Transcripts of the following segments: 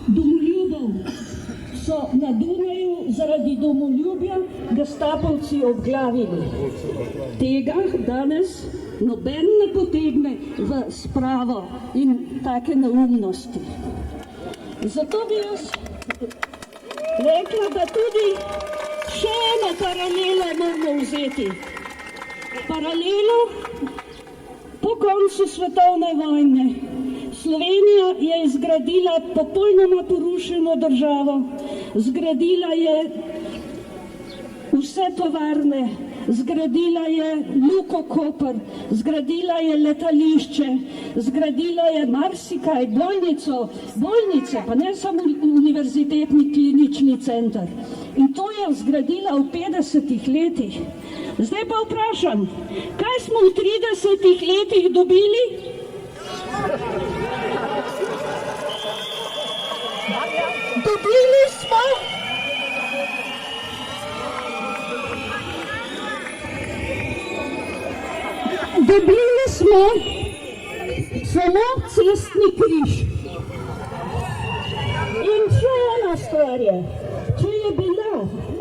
domoljubov so na Dunaju zaradi domoljubja gestapovci obglavili. Tega danes noben ne potegne v spravo in take neumnosti. Zato bi jaz rekla, da tudi še eno paralelo moramo vzeti. Paralelo po koncu svetovne vojne. Slovenija je izgradila popolnoma porušeno državo, zgradila je vse tovarne, zgradila je Luko Koper, zgradila je letališče, zgradila je marsikaj, bolnice, pa ne samo univerzitetni klinični center. In to je zgradila v 50 letih. Zdaj pa vprašam, kaj smo v 30 letih dobili? Dobili smo samo cestni križ. In še ena stvar je, če je bila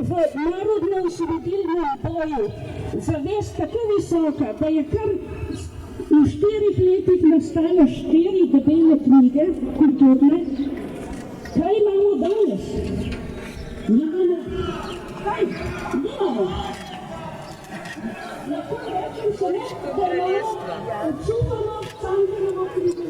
v narodno-osvobodilnem boju zavest tako visoka, da je kar v 4 letih nastalo 4 debele knjige kulturne, kaj imamo danes? Nimamo. Lahko rečem samo, da imamo odsupano Cankarjevo knjigo.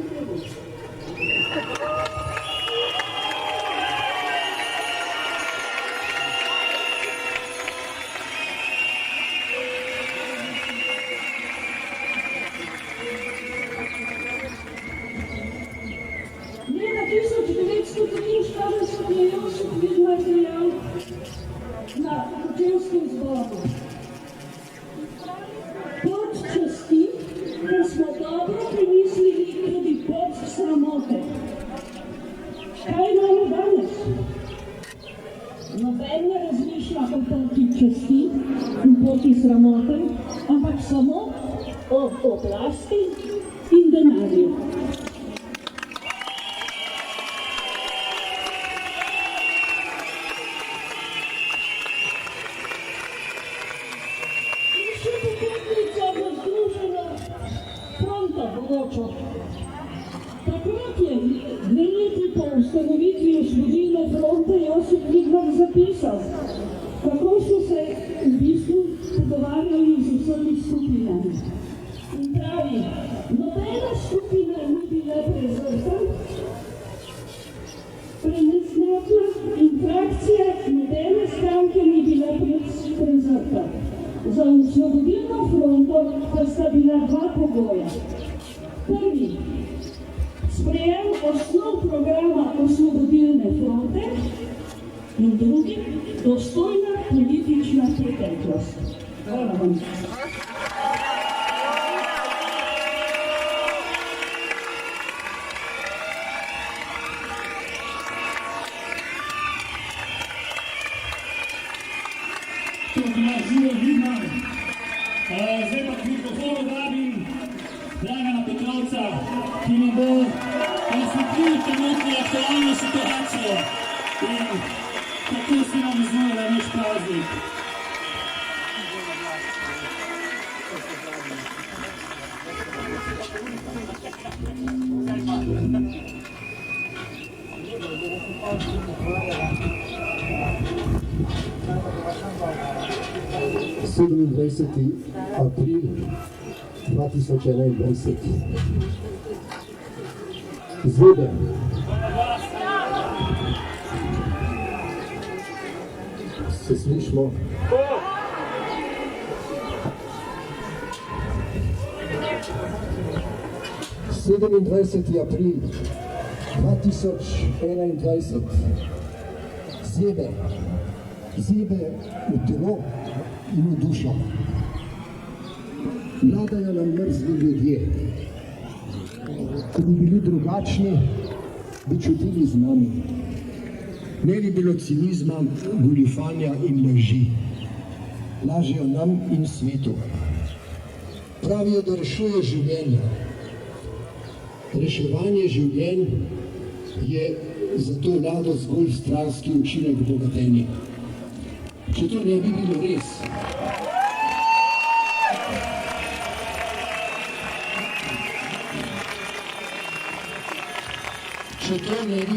Leta 1943 je Josip Vidmar dejal na Hočevskem zboru: pot časti, ker smo dobro premislili tudi pot sramote. Kaj imamo danes? Noben ne razmišlja o poti časti in poti sramote, ampak samo o oblasti in denarju. Takrat je 2 leti po ustanovitvi Osvobodilne fronte Josip Vidmar zapisal, kako so se v bistvu pogovarjali z vsemi skupinami. In pravi, nobena skupina ni bila prezrta, prenesnatna in frakcija nobene stranke ni bila prezrta. Za Osvobodilno fronto pa sta bila 2 pogoja. Prvi, sprejem osnov programa Osvobodilne fronte in drugi, dostojna politična preteklost. Hvala vam. Zdaj pa k mikrofonu vabim Dragana Petrovca, ki nam bo osvetlil trenutno aktualno situacijo in kako si nam iznujeva naš praznik. April 2021. Zvede. Se slišimo? April 2021. Zebe. Zebe v telo in v dušo. Vladajo nam mrzli ljudje. Ko bi bili drugačni, bi čutili z nami. Ne bi bilo cinizma, goljufanja in laži. Lažejo nam in svetu. Pravijo, da rešuje življenje. Reševanje življenj je za to vlado zgolj stranski učinek bogatenja. Če to ne bi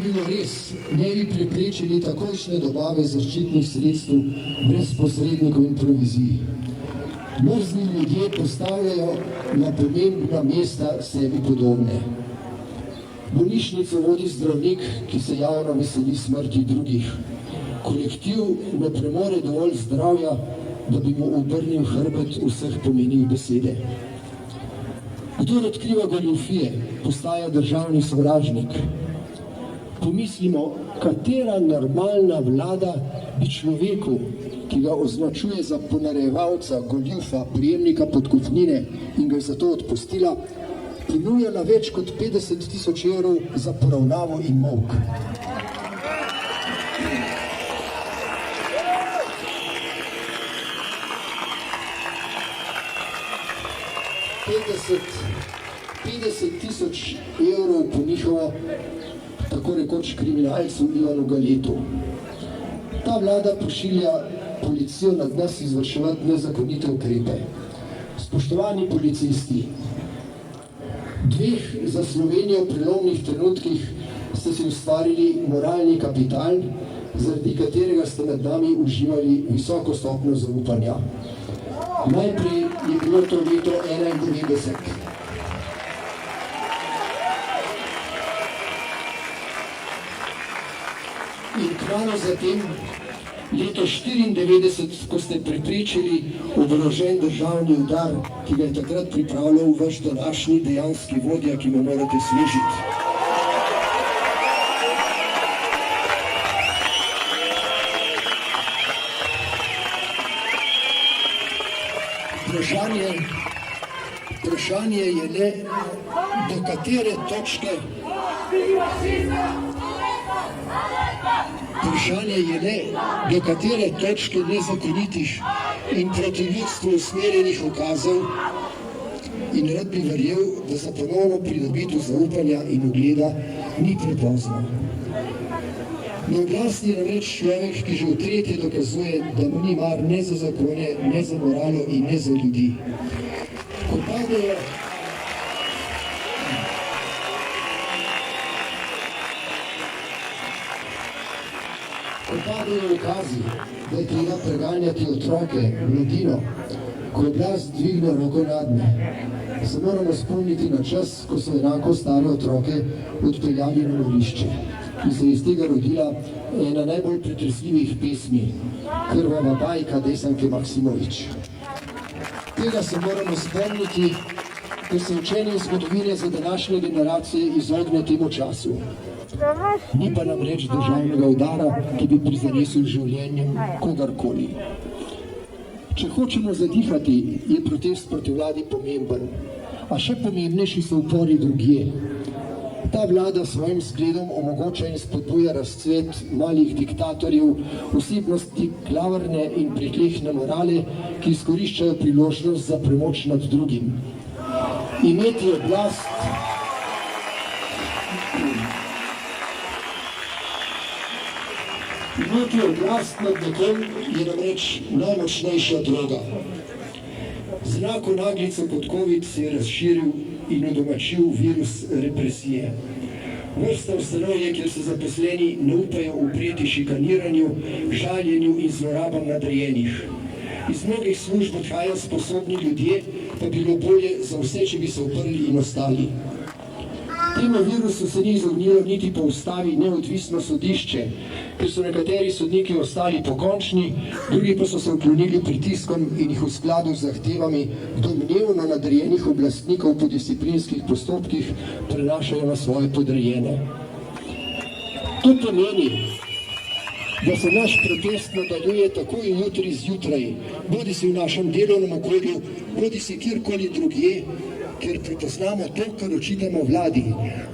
bilo res, ne bi preprečili takojšnje dobave zaščitnih sredstev brez posrednikov in provizij. Mrzni ljudje postavljajo na pomembna mesta sebi podobne. Bolnišnico vodi zdravnik, ki se javno veseli smrti drugih. Kolektiv ne premore dovolj zdravja, da bi mu obrnil hrbet vseh pomenih besede. Kdor odkriva goljufije, postaja državni sovražnik. Pomislimo, katera normalna vlada bi človeku, ki ga označuje za ponarejevalca, goljufa, prejemnika podkupnine in ga je zato odpustila, ponujala več kot 50 000 evrov za poravnavo in molk. €50 000 po njihovo, tako rekoč kriminalcu Ivanu Galetu. Ta vlada pošilja policijo nad nas izvrševati nezakonite ukrepe. Spoštovani policisti, dveh za Slovenijo prelomnih trenutkih ste si ustvarili moralni kapital, zaradi katerega ste med nami uživali visoko stopnjo zaupanja. Najprej je bilo to leto 1991. In kmalu zatem, leto 1994, ko ste preprečili oborožen državni udar, ki ga je takrat pripravljal vaš današnji dejanski vodja, ki mu morate služiti. Vprašanje je le, do katere točke nezakonitih in proti ljudstvu usmerjenih ukazov, in rad bi verjel, da za ponovno pridobitev zaupanja in ugleda ni prepozno. Na oblasti je namreč človek, ki že v tretje dokazuje, da mu ni mar ne za zakone, ne za moralo in ne za ljudi. Ko padejo ukazi, da je treba preganjati otroke, mladino, ko oblast dvigne roko nadme, se moramo spomniti na čas, ko so enako stare otroke odpeljali na morišče in se je iz tega rodila ena najbolj pretresljivih pesmi, Krvava bajka Desanke Maksimović. Tega se moramo spomniti, ker se učenje zgodovine za današnje generacije izogne temu času. Ni pa nam reč državnega udara, ki bi prizanesil življenjem kogarkoli. Če hočemo zadihati, je protest proti vladi pomemben, a še pomembnejši so upori drugje. Ta vlada svojim zgledom omogoča in spodbuja razcvet malih diktatorjev, osebnosti klavrne in pritlehne morale, ki izkoriščajo priložnost za premoč nad drugim. Imeti oblast nad nekom je namreč najmočnejša droga. Znak naglice kot COVID se je razširil in udomačil virus represije. Vrsta ustanov je, kjer se zaposleni ne upajo upreti šikaniranju, žaljenju in zlorabam nadrejenih. Iz mnogih služb odhajajo sposobni ljudje, pa bilo bolje za vse, če bi se uprli in ostali. Temu virusu se ni izognilo niti po ustavi neodvisno sodišče, ker so nekateri sodniki ostali pokončni, drugi pa so se uklonili pritiskom in jih v skladu z zahtevami domnevno nadrejenih oblastnikov po disciplinskih postopkih prenašajo na svoje podrejene. To pomeni, da se naš protest nadaljuje takoj jutri zjutraj, bodisi v našem delovnem okolju, bodisi kjerkoli drugje, ker prepoznamo to, kar očitamo vladi,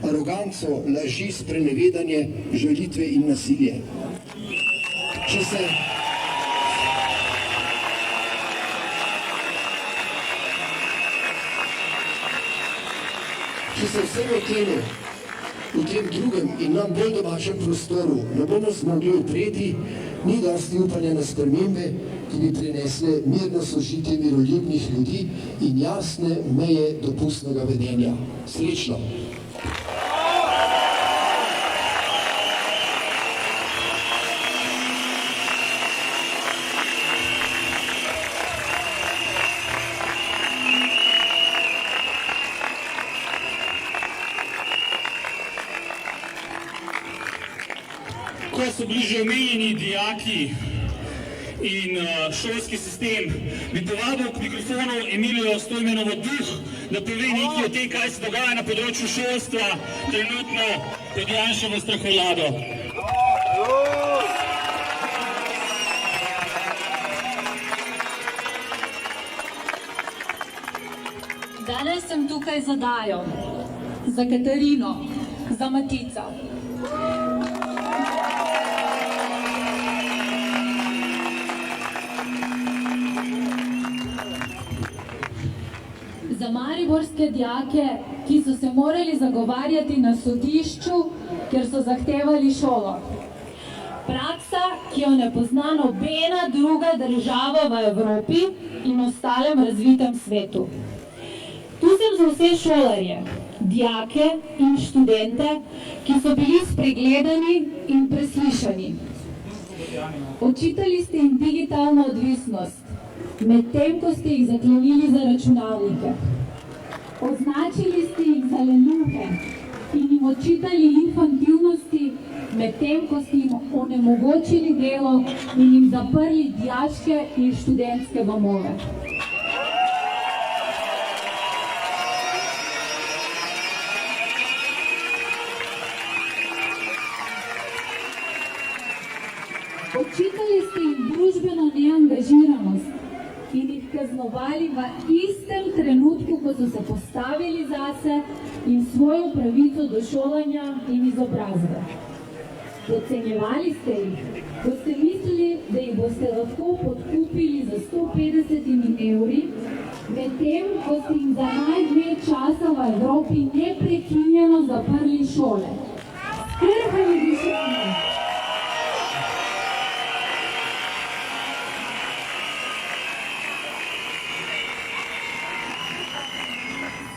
aroganco, laži, sprenevedanje, žalitve in nasilje. Če se vsemu temu v tem drugem in nam bolj domačem prostoru ne bomo zmogli upreti, ni dosti upanja na spremembe, ki bi prinesle mirno sožitje miroljubnih ljudi in jasne meje dopustnega vedenja. Srečno! Ko so bili že omenjeni dijaki in šolski sistem, bi povabil k mikrofonu Emilijo Stojmenovo Duh, da pove nekaj o tem, kaj se dogaja na področju šolstva trenutno pod Janševo strahovlado. Danes sem tukaj za Dajo, za Katarino, za Matica. Za mariborske dijake, ki so se morali zagovarjati na sodišču, ker so zahtevali šolo. Praksa, ki jo ne pozna nobena druga država v Evropi in ostalem razvitem svetu. Tu sem za vse šolarje, dijake in študente, ki so bili spregledani in preslišani. Očitali ste jim digitalno odvisnost, medtem ko ste jih zaklonili za računalnike. Označili ste jih za lenuhe in jim očitali infantilnosti, medtem ko ste jim onemogočili delo in jim zaprli dijaške in študentske domove. Očitali ste jim družbeno neangažiranost in jih kaznovali v istem trenutku, ko so se postavili zase in svojo pravico do šolanja in izobrazbe. Podcenjevali ste jih, ko ste mislili, da jih boste lahko podkupili za 150 evri, medtem ko ste jim za najdlje časa v Evropi neprekinjeno zaprli šole. Skrhali duševno.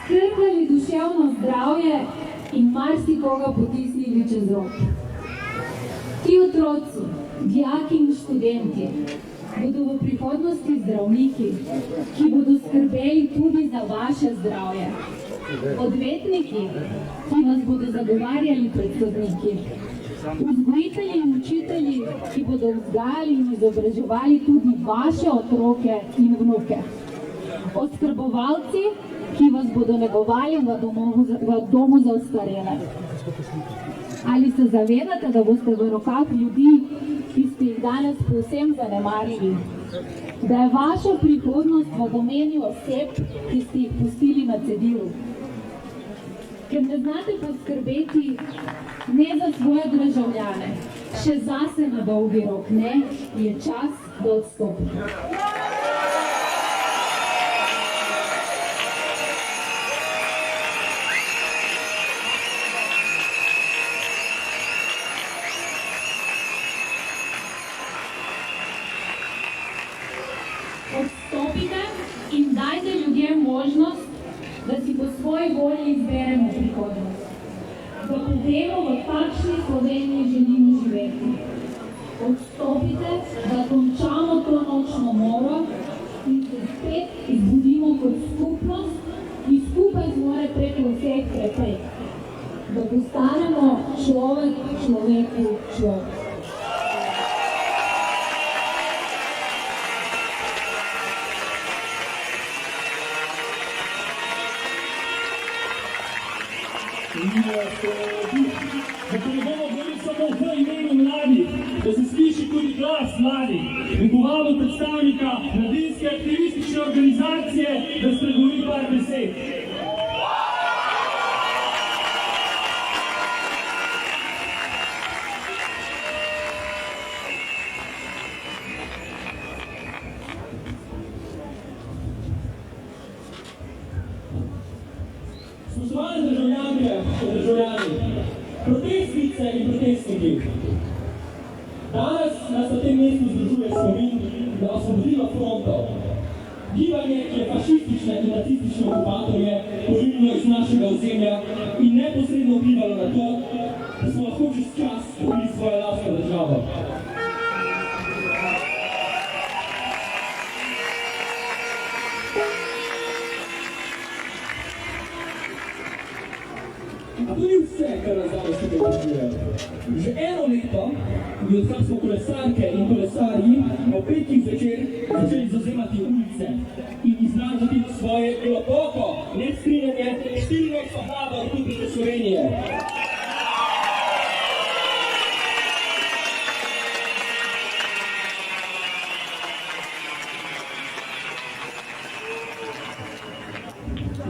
Skrhali duševno zdravje in marsikoga potisnili čez rob. Ti otroci, dijaki in študenti, bodo v prihodnosti zdravniki, ki bodo skrbeli tudi za vaše zdravje. Odvetniki, ki vas bodo zagovarjali pred sodniki. Vzgojitelji in učitelji, ki bodo vzgajali in izobraževali tudi vaše otroke in vnuke. Oskrbovalci, ki vas bodo negovali v domu za ostarele. Ali se zavedate, da boste v rokah ljudi, ki ste jih danes povsem zanemarili? Da je vaša prihodnost v domeni oseb, ki ste jih pustili na cedilu? Ker ne znate poskrbeti ne za svoje državljane, še zase na dolgi rok ne, je čas, da odstopite. Odstopite in dajte ljudem možnost, da si po svoji volji izberemo prihodnost. Da povemo, v kakšni Sloveniji želimo živeti. Odstopite, da končamo to nočno moro in se spet izbudimo kot skupnost, ki skupaj zmore preko vseh preprek. Da postanemo človek človeku človek. Da se ne bomo govorili samo v imenu mladih, da se sliši tudi glas mladih. In povabil predstavnika mladinske aktivistične organizacije, da spregovori par besed. Spoštovane državljanke in državljani, podpisniki. Danes nas na tem mestu združuje spomin na Osvobodilno fronto. Gibanje, ki je fašistične in nacistične okupatorje porinilo iz našega ozemlja in neposredno vplivalo na to, da smo lahko čez čas dobili svojo lastno državo. A to ni vse, kar nas danes tukaj združuje. Že eno leto, odkar smo kolesarke in kolesarji ob petkih zvečer začeli zavzemati ulice in izražati svoje globoko nestrinjanje s 14. vlado Republike Slovenije.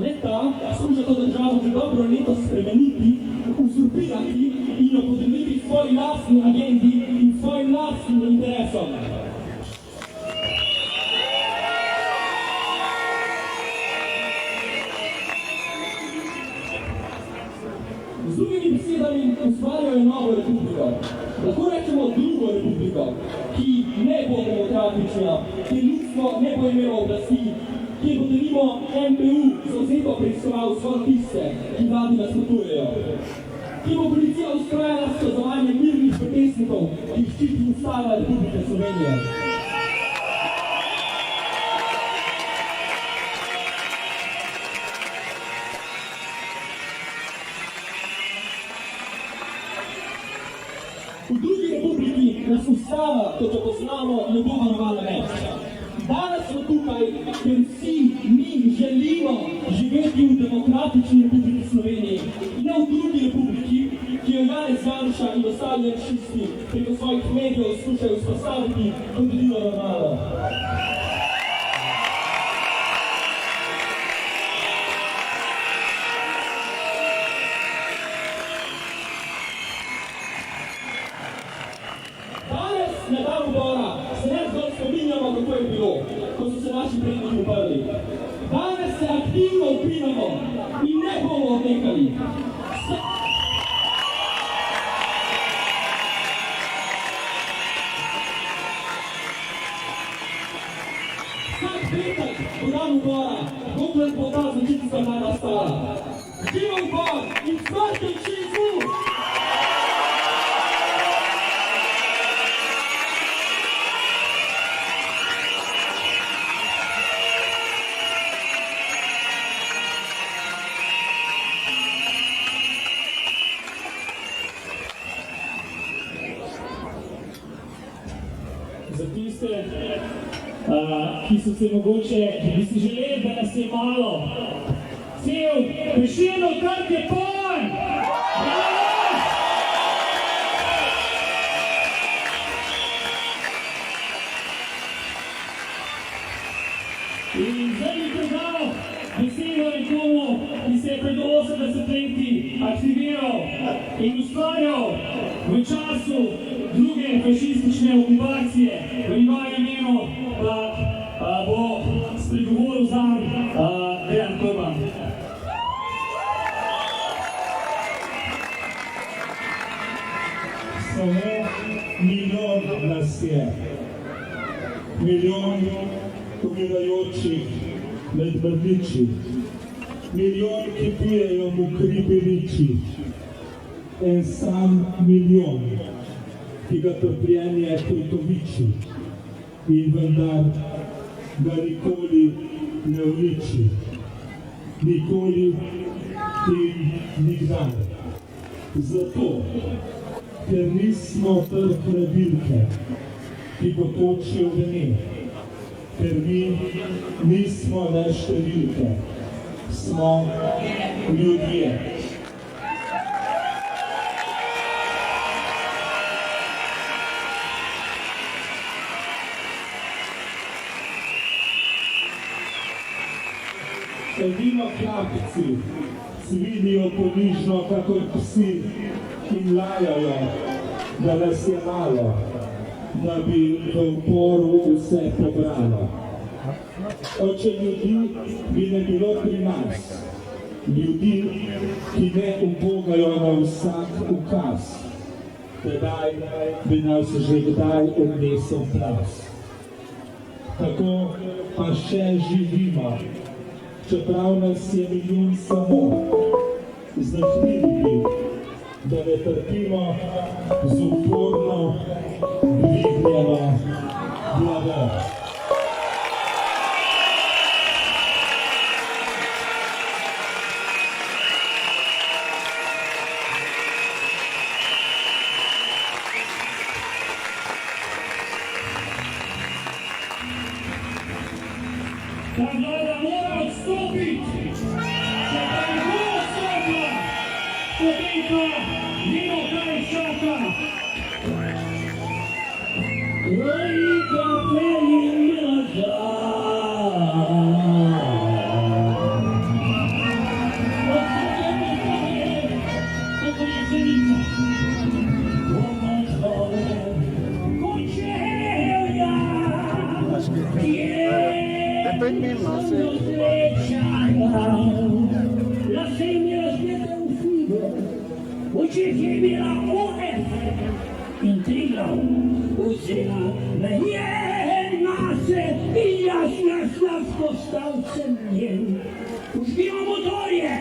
Leta skuša to državo že dobro leto spremeniti, uzurpirati in jo podrediti svoji lastni agendi in svojim lastnim interesom. Z drugimi besedami ustvarjajo novo republiko. Lahko rečemo drugo republiko, ki ne bo demokratična, ki ljudstvo ne bo imelo oblasti, ki bo denimo MPU zavzeto preiskoval zgolj tiste, ki vladi nasprotujejo. Ki bo policija vztrajala s kazovanjem mirnih protestnikov, ki jih ščiti Ustava Republike Slovenije. V drugi republiki nas Ustava, kot jo poznamo, ne bo varovala več. Danes smo tukaj, ker vsi mi želimo živeti v demokratični Republiki Sloveniji in ne v drugi republiki, ki jo Janez Janša in ostali rešisti preko svojih medijev skušajo vzpostaviti kot edino normalno. Na dan Ubora se ne zgolj spominjamo, kako je bilo, ko so se naši predniki uprli. Danes se aktivno vplinjamo in ne bomo odnehali. Vsak petek po dan Ubora, dokler bo ta značilnica vlada stala. Živo Ubor in smrt fašizmu! Za tiste, ki so se mogoče, ki bi si želeli, da nas je malo. Cel Prešernov trg je poln! In zdaj mi predal besedo nekomu, ki se je pred 80 leti aktiviral in ustvarjal v času druge fašistične okupacije. V njegovem imenu pa bo spregovoril zanj Dejan Krban. Samo milijon nas je. Milijon umirajočih med vrliči. Milijon, ki pijejo mokri beliči. En sam milijon, ki ga trpljenje kritoviči in vendar ga nikoli ne uniči. Nikoli in nikdar. Zato, ker nismo trhle bilke, ki potočijo vene, ker mi nismo le številke, smo ljudje. Edino hlapci cvilijo ponižno kakor psi in lajajo, da nas je malo, da bi v uporu vse pobralo. Oče ljudi bi ne bilo pri nas, ljudi, ki ne ubogajo na vsak ukaz. tedaj bi nas že kdaj odnesel plaz. Tako pa še živimo, čeprav nas je milijon samo. Zahtili bi, da ne trpimo z uporno dvignjeno glavo. Ta vlada mora odstopiti. Če pa ne bo odstopila, potem pa nima kaj čaka. Lojka pelji la femmina sbietta un figo, uccidimi la cuore, intriga, usina, la jernase, i jasna slavko stavce mjen, uzbijamo motorje.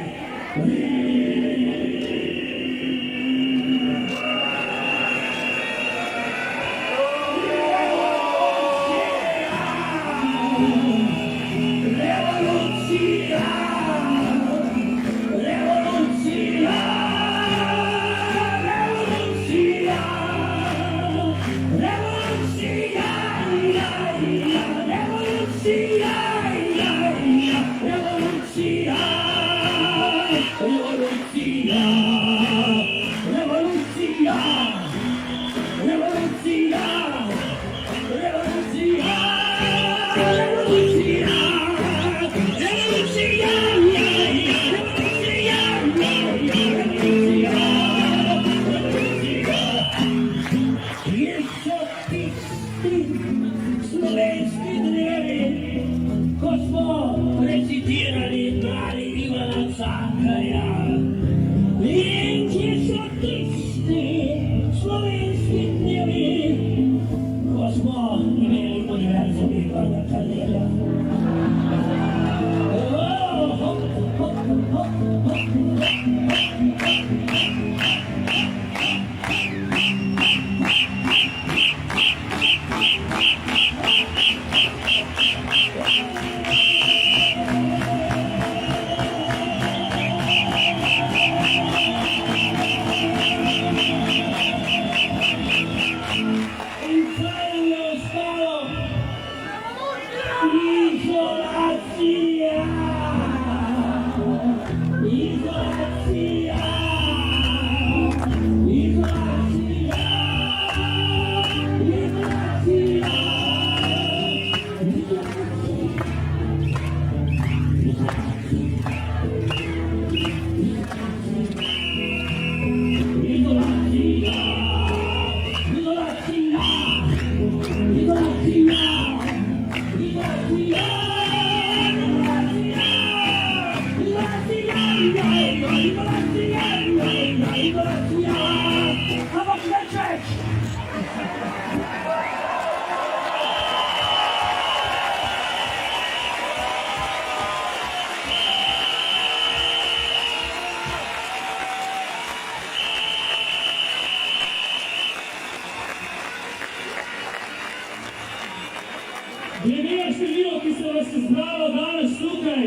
Glede na število, ki se vas je zbralo danes tukaj,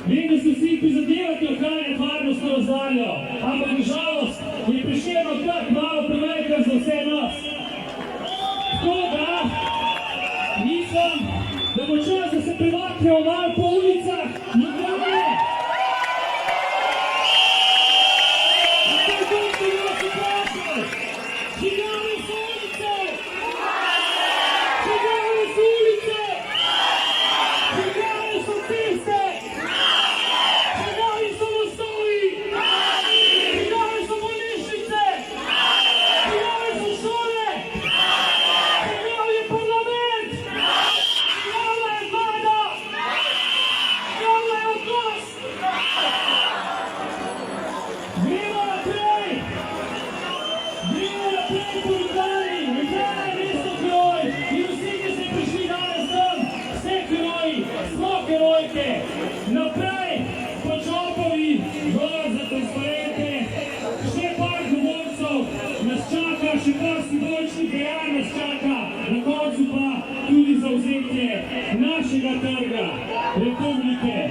vem, da se vsi prizadevate ohranjati varnostno razdaljo, ampak na žalost je Prešernov trg malo prevelika za vse nas. Tako da mislim, da bo čas, da se premaknemo malo po ulicah Ljubljane. finančnih dejanj nas čaka, na koncu pa tudi zavzetje našega trga, Republike.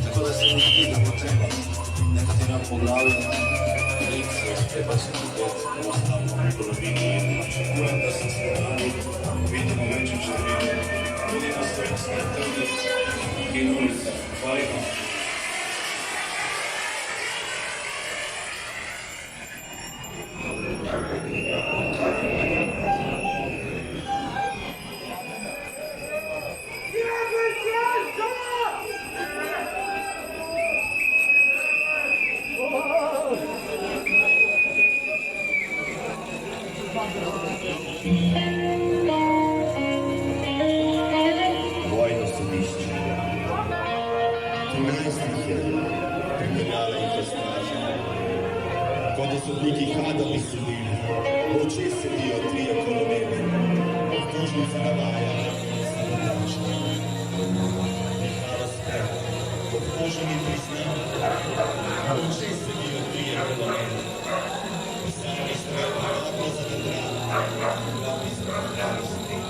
Tako da se mi zdi, da bo treba nekatera poglavja lekcije, treba se tudi enostavno v polovini in pričakujem, da se spogledi vidimo večje številke tudi na slovenskih trgih in ulicah. Hvala lepa. Vojno sodišče. 13 jih je pripeljala in prestražila. Kot da sodniki Hadovi sodili, v očeh sedijo 3 koloneli. Obtožnica navaja sabotaža. Nehalo spre, obtoženi priznali, v očeh sedijo 3 koloneli. Pisali ste narodno zavedrali, glavni zavedrali sodniki.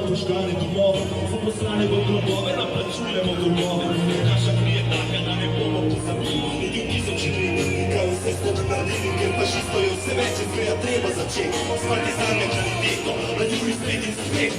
Požgane domove, zaposlane v grobove, naplačujemo dolgove. Naša kri je taka, da ne bomo pozabili. Ljudki so čili, kaj vse smo naredili, ker fašistov je vse več, izgleda treba začeti. Smrti za mentaliteto, na njuri spet in spet.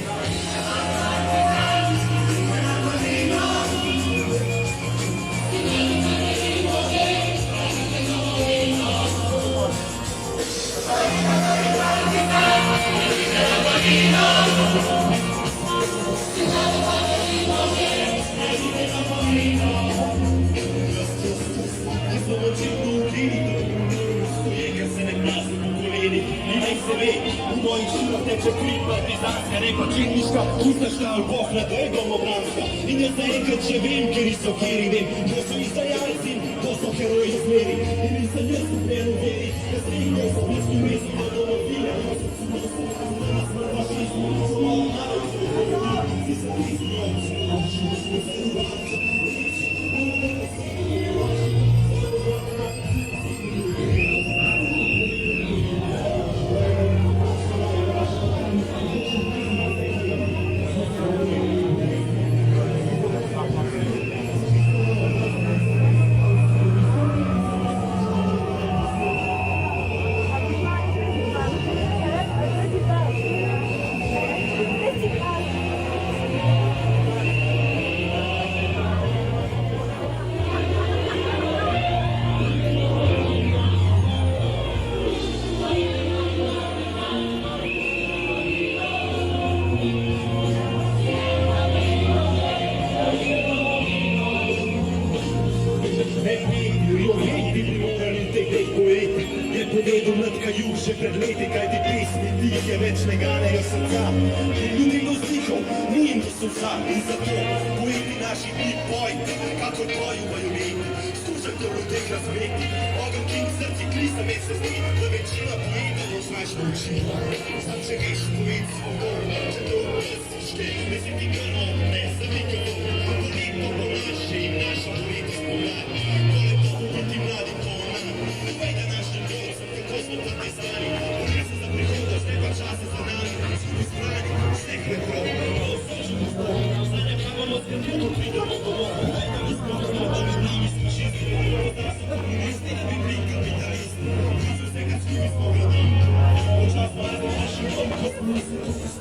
V mojih žilah teče kri partizanska, ne pa četniška, ustaška ali bohnata je domobranska. In jaz zaenkrat še vem, kjeri so kjeri vem, kdo so izdajalci, kdo so heroji zmeri. In nisem jaz upljen v veri, da se jih ne so bliski mesti do domovine. Še pred leti, kaj ti pesmi, ti jih je več ne ganejo srca. Ljudi do stihov, ni jim do srca. In zato poeti naši ni pojte, kakor poju bajoleti. Slušajte v teh razmeti, ogen ki v srci klisa med se zdi, da večina poetov znaš nauči. Sam če veš, poet svobodno, če to rasiške, ne si ti gano, ne se mi gano. Poletno po naše in naša poeti spomladi. Kole to biti mladi po nam, ne vajda našim dolcem, kako smo partizani. Bori se za prihodnost, ne pa čase za nami. Skupaj strani, vseh vetrov, pa vsočimo zbog. Zdaj pa bomo skrbno pridemo domov. Vajda mi smo domov, da med nami smo čisti. Zdaj so komunisti, bi bili kapitalisti. Čisto vsega skupaj smo gledali. Počas malo našim domov, ko smo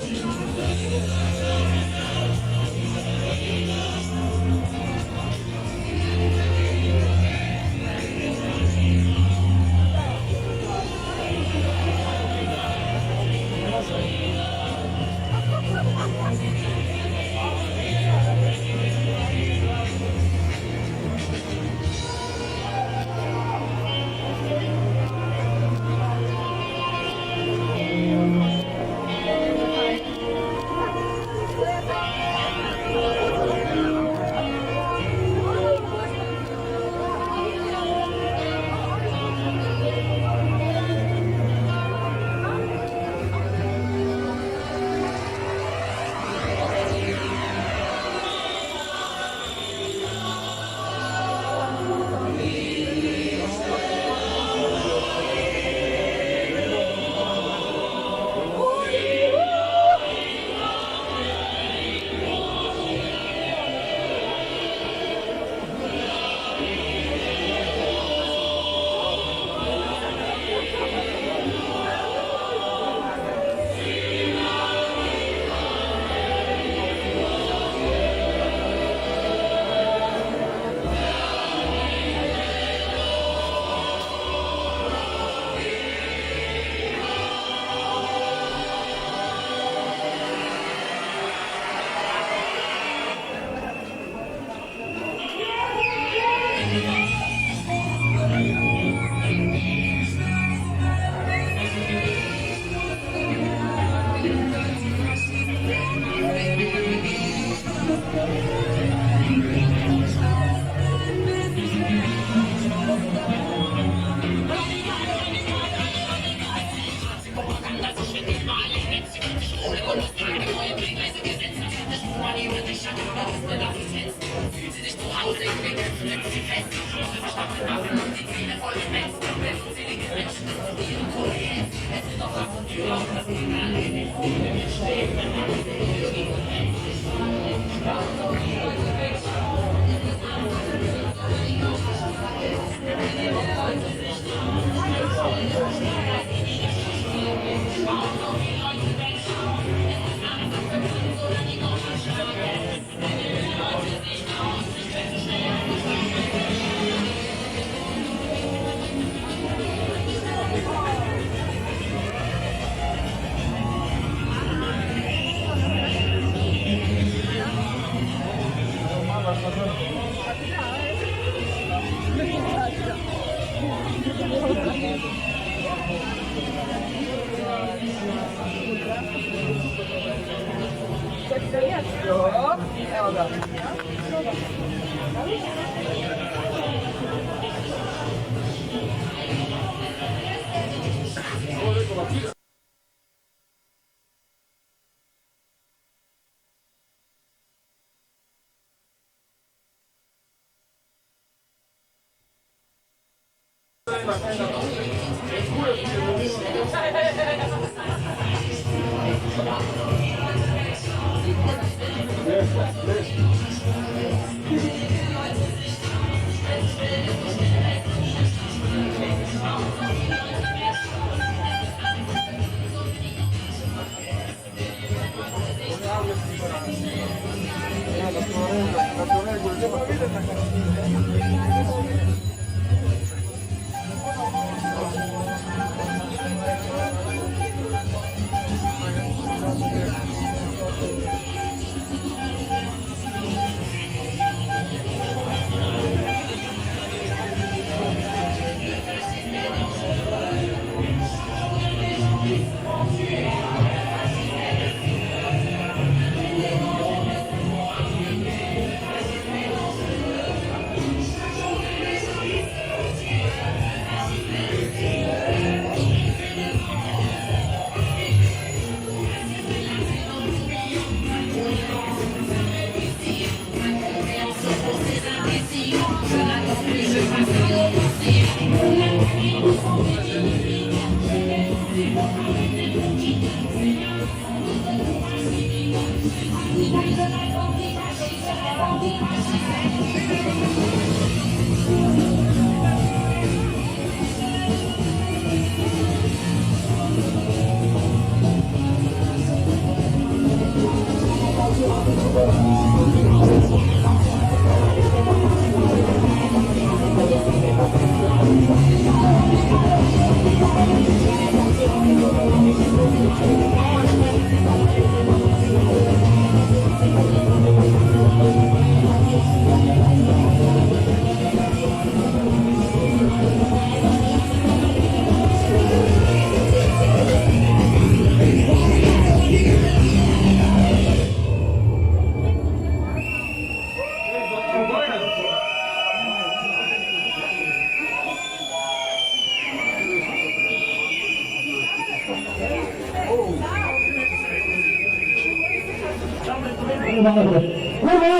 Malo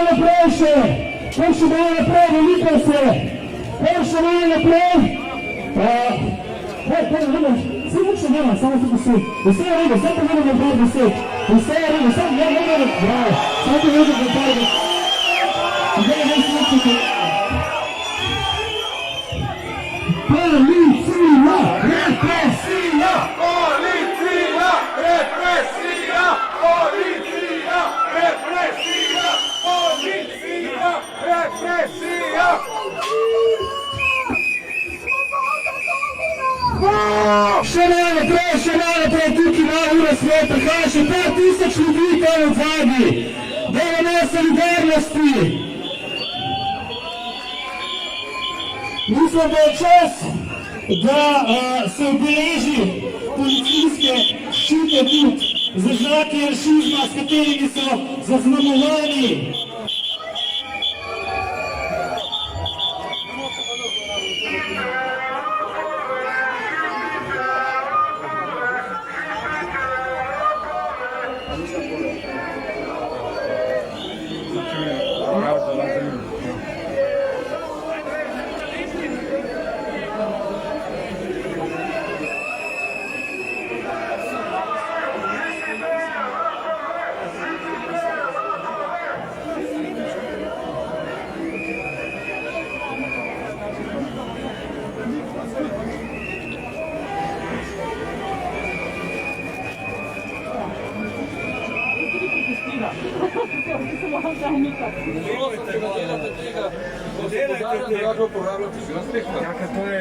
naprej še malo naprej, veliko se, še malo naprej. Vse nič ne nema, samo tukaj si. Vse je redo, vse povedal na par besed. Vse je redo, vse je redo, bravo. Vse je redo na par besed. Zdaj ne slučite. Policija! Represija! Policija! Represija! Policija! Represija! Policija! Represija! Še malo naprej, tukaj malo ura sveta, kaj še 5000 ljudi tam v zadnji. Dajmo na solidarnosti. Mislim, da je čas, da se obeleži policijske ščite tudi za znaki janšizma, s katerimi so zaznamovani.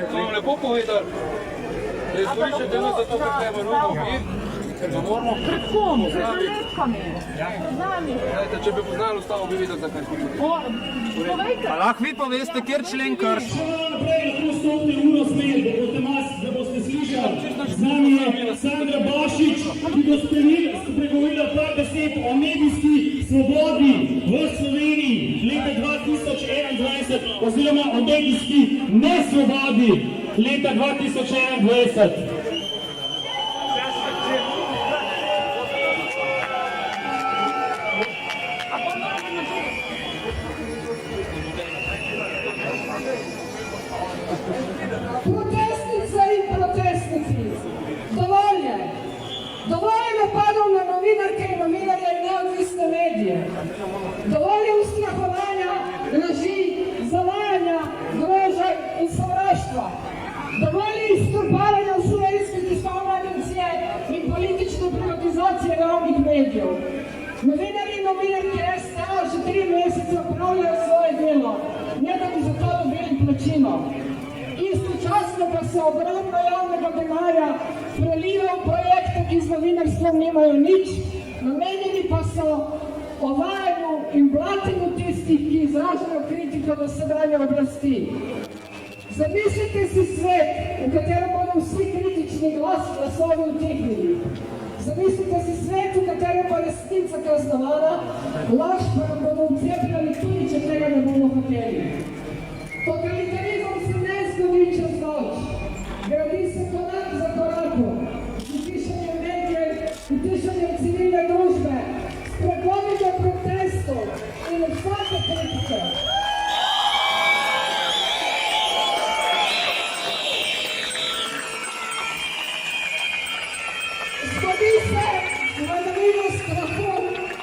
To vam lepo povedal, da izkoriščate nas za to, kar treba robo vi, ker ga moramo. Pred kom? Pred nalepkami. Z nami. Če bi poznali ustavo, bi videli, zakaj smo tukaj. Povejte. Lahko vi poveste, kjer člen krši? Še naprej lahko stopite uro smer, da boste slišali. Z nami je Sandra Bašič, ki bo spregovorila par besed o medijski svobodi v Sloveniji leta 2021 oziroma o medijski nesvobodi leta 2021. Protestnice in protestniki, dovolj je napadov na novinarke in novinarje in neodvisne medije. Dovolj je ustrahovanja, laži, zavajanja, groženj in sovraštva. Dovolj je izčrpavanja Slovenske tiskovne agencije in politične privatizacije javnih medijev. Novinarji in novinarke STA že 3 mesece opravljajo svoje delo, ne da bi za to dobili plačilo. Istočasno pa se ogromno javnega denarja preliva v projekte, ki z novinarstvom nimajo nič, namenjeni pa so ovajanju in blatenju tistih, ki izražajo kritiko do sedanje oblasti. Zamislite si svet, v katerem bodo vsi kritični glasovi utihnili. Zamislite si svet, v katerem bo resnica kaznovana, laž pa nam bodo vcepljali tudi, če tega ne bomo hoteli. Totalitarizem se ne zgodi čez noč. Gradi se korak za korakom, z utišanjem medijev, utišanjem civilne družbe, s prepovedjo protestov in vsake kritike. Zgodi se vladavina strahu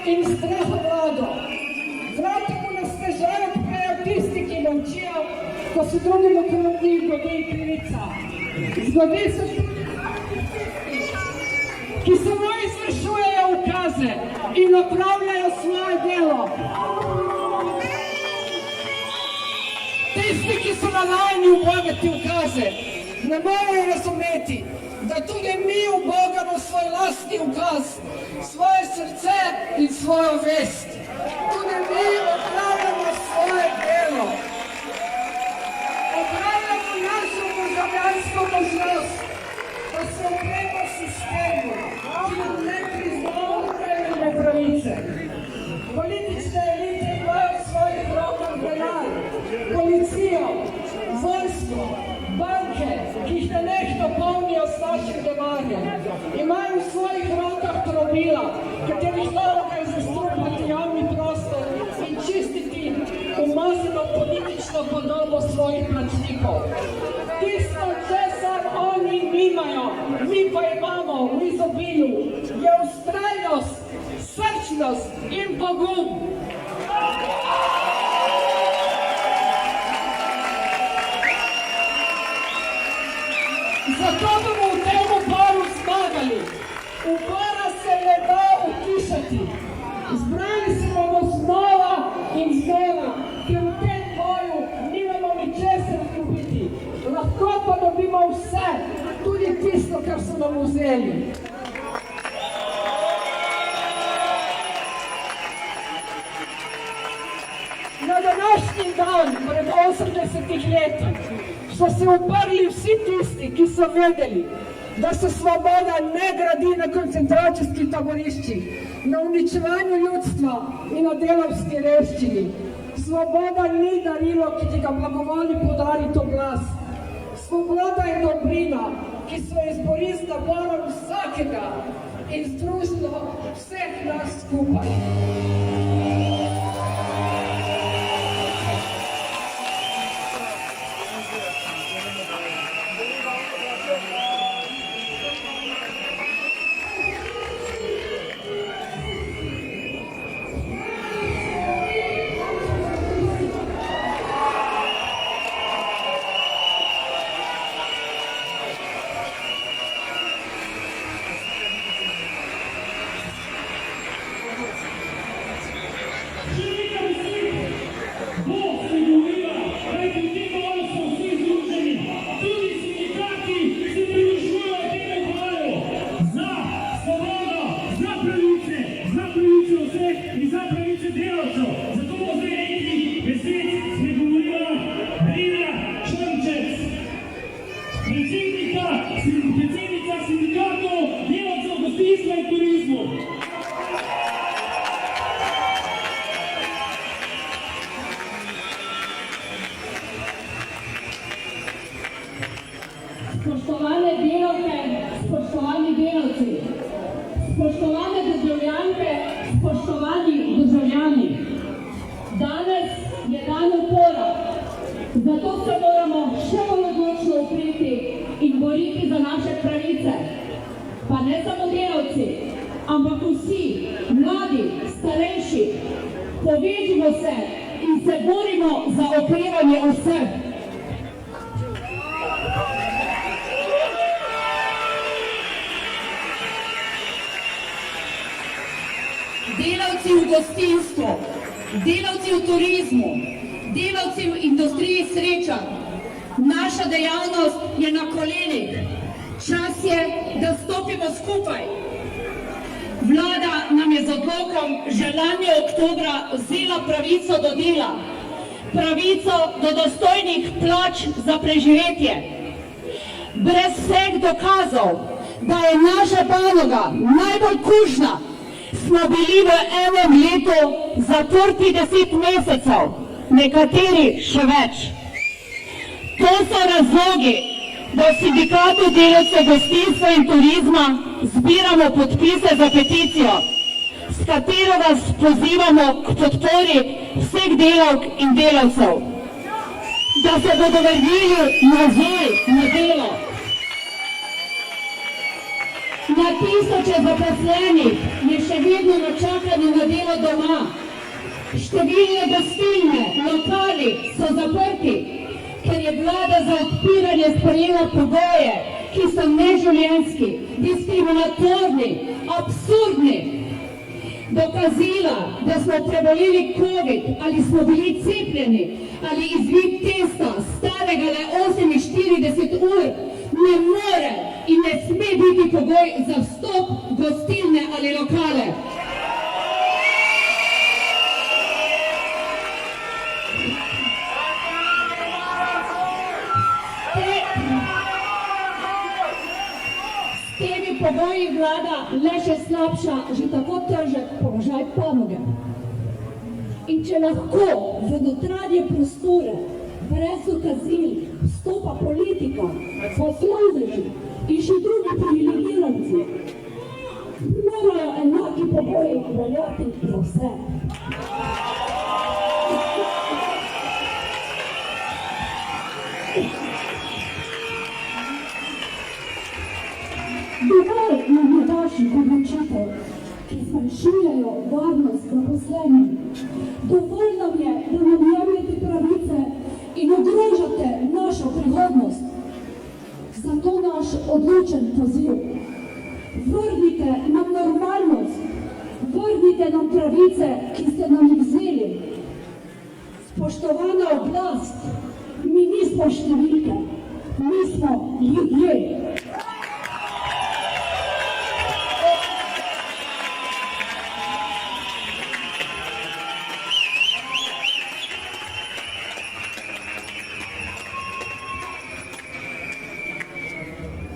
in strahovlado. Vratimo na stežaj odprejo tisti, ki naučijo, ko se drugim okrogni godi krivica. Zgodi se ki samo izvršujejo ukaze in opravljajo svoje delo. Tisti, ki so navajeni ubogati ukaze, ne morejo razumeti, da tudi mi ubogamo svoj lastni ukaz, svoje srce in svojo vest. Tudi mi opravljamo svoje delo. Opravljamo našo državljansko dolžnost, da se upremo sistemu, ki nam ne priznava temeljne pravice. Politične elite imajo v svojih rokah denar, policijo, vojsko, banke, ki jih nenehno polnijo s našim denarjem. Imajo v svojih rokah trobila, katerih naloga je zastrupati svojih plačnikov. Tisto, česar oni nimajo, mi pa imamo v izobilju, je vztrajnost, srčnost in pogum. Zato bomo v tem uporu zmagali. Upora se ne da utišati. Zbrali se bomo znova in znova, ker v tem boju nimamo ničesar izgubiti. Lahko pa dobimo vse, tudi tisto, kar so nam vzeli. Na današnji dan, pred 80 leti, so se uprli vsi tisti, ki so vedeli, da se svoboda ne gradi na koncentracijskih taboriščih, na uničevanju ljudstva in na delavski revščini. Svoboda ni darilo, ki ti ga blagovoli podari to glas. Svoboda je dobrina, ki se izbori z naborom vsakega in združilo vseh nas skupaj. Predsednica sindikatov delavcev gostinstva in turizmu. Spoštovane delavke, spoštovani delavci, spoštovane državljanke, spoštovani državljani. Danes je dan upora, zato se moramo še bolj odločno upreti in boriti za naše pravice. Pa ne samo delavci, ampak vsi, mladi, starejši, povežimo se in se borimo za okrevanje vseh. Delavci v gostinstvu, delavci v turizmu, delavci v industriji srečanj. Naša dejavnost je na kolenih. Čas je, da stopimo skupaj. Vlada nam je z odlokom že lani oktobra vzela pravico do dela, pravico do dostojnih plač za preživetje. Brez vseh dokazov, da je naša panoga najbolj kužna, smo bili v enem letu zaprti 10 mesecev, nekateri še več. To so razlogi, da v sindikatu delavcev gostinstva in turizma zbiramo podpise za peticijo, s katero vas pozivamo k podpori vseh delavk in delavcev, da se bodo vrnili nazaj na delo. Na tisoče zaposlenih je še vedno na čakanju na delo doma. Številne gostilne, lokali so zaprti, ker je vlada za odpiranje sprejela pogoje, ki so neživljenjski, diskriminatorni, absurdni. Dokazila, da smo preboleli COVID ali smo bili cepljeni ali izvid testa starega le 48 ur, ne more in ne sme biti pogoj za vstop v gostilne ali lokale. S temi pogoji vlada le še slabša že tako težek položaj panoge. In če lahko v notranje prostore brez dokazil vstopa politika, poslovneži in še drugi privilegiranci, morajo enaki pogoji veljati za vse. takšnih odločitev, ki zmanjšujejo varnost zaposlenim. Dovolj nam je, da nam jemljete pravice in ogrožate našo prihodnost. Zato naš odločen poziv. Vrnite nam normalnost, vrnite nam pravice, ki ste nam jih vzeli. Spoštovana oblast, mi nismo številke, mi smo ljudje.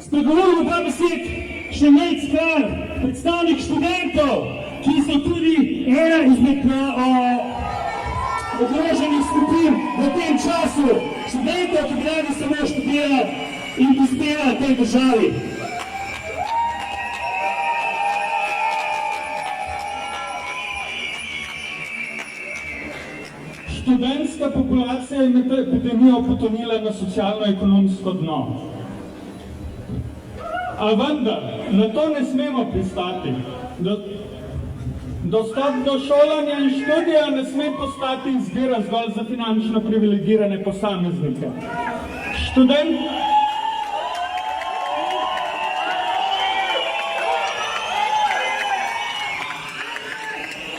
Spregovorimo pa besed še Nejc Kralj, predstavnik študentov, ki so tudi ena izmed ogroženih skupin v tem času. Študentov, ki bi radi samo študirali in prispevali tej državi. Študentska populacija je med epidemijo potonila na socialno-ekonomsko dno. A vendar, na to ne smemo pristati. Dostop do šolanja in študija ne sme postati izbira zgolj za finančno privilegirane posameznike.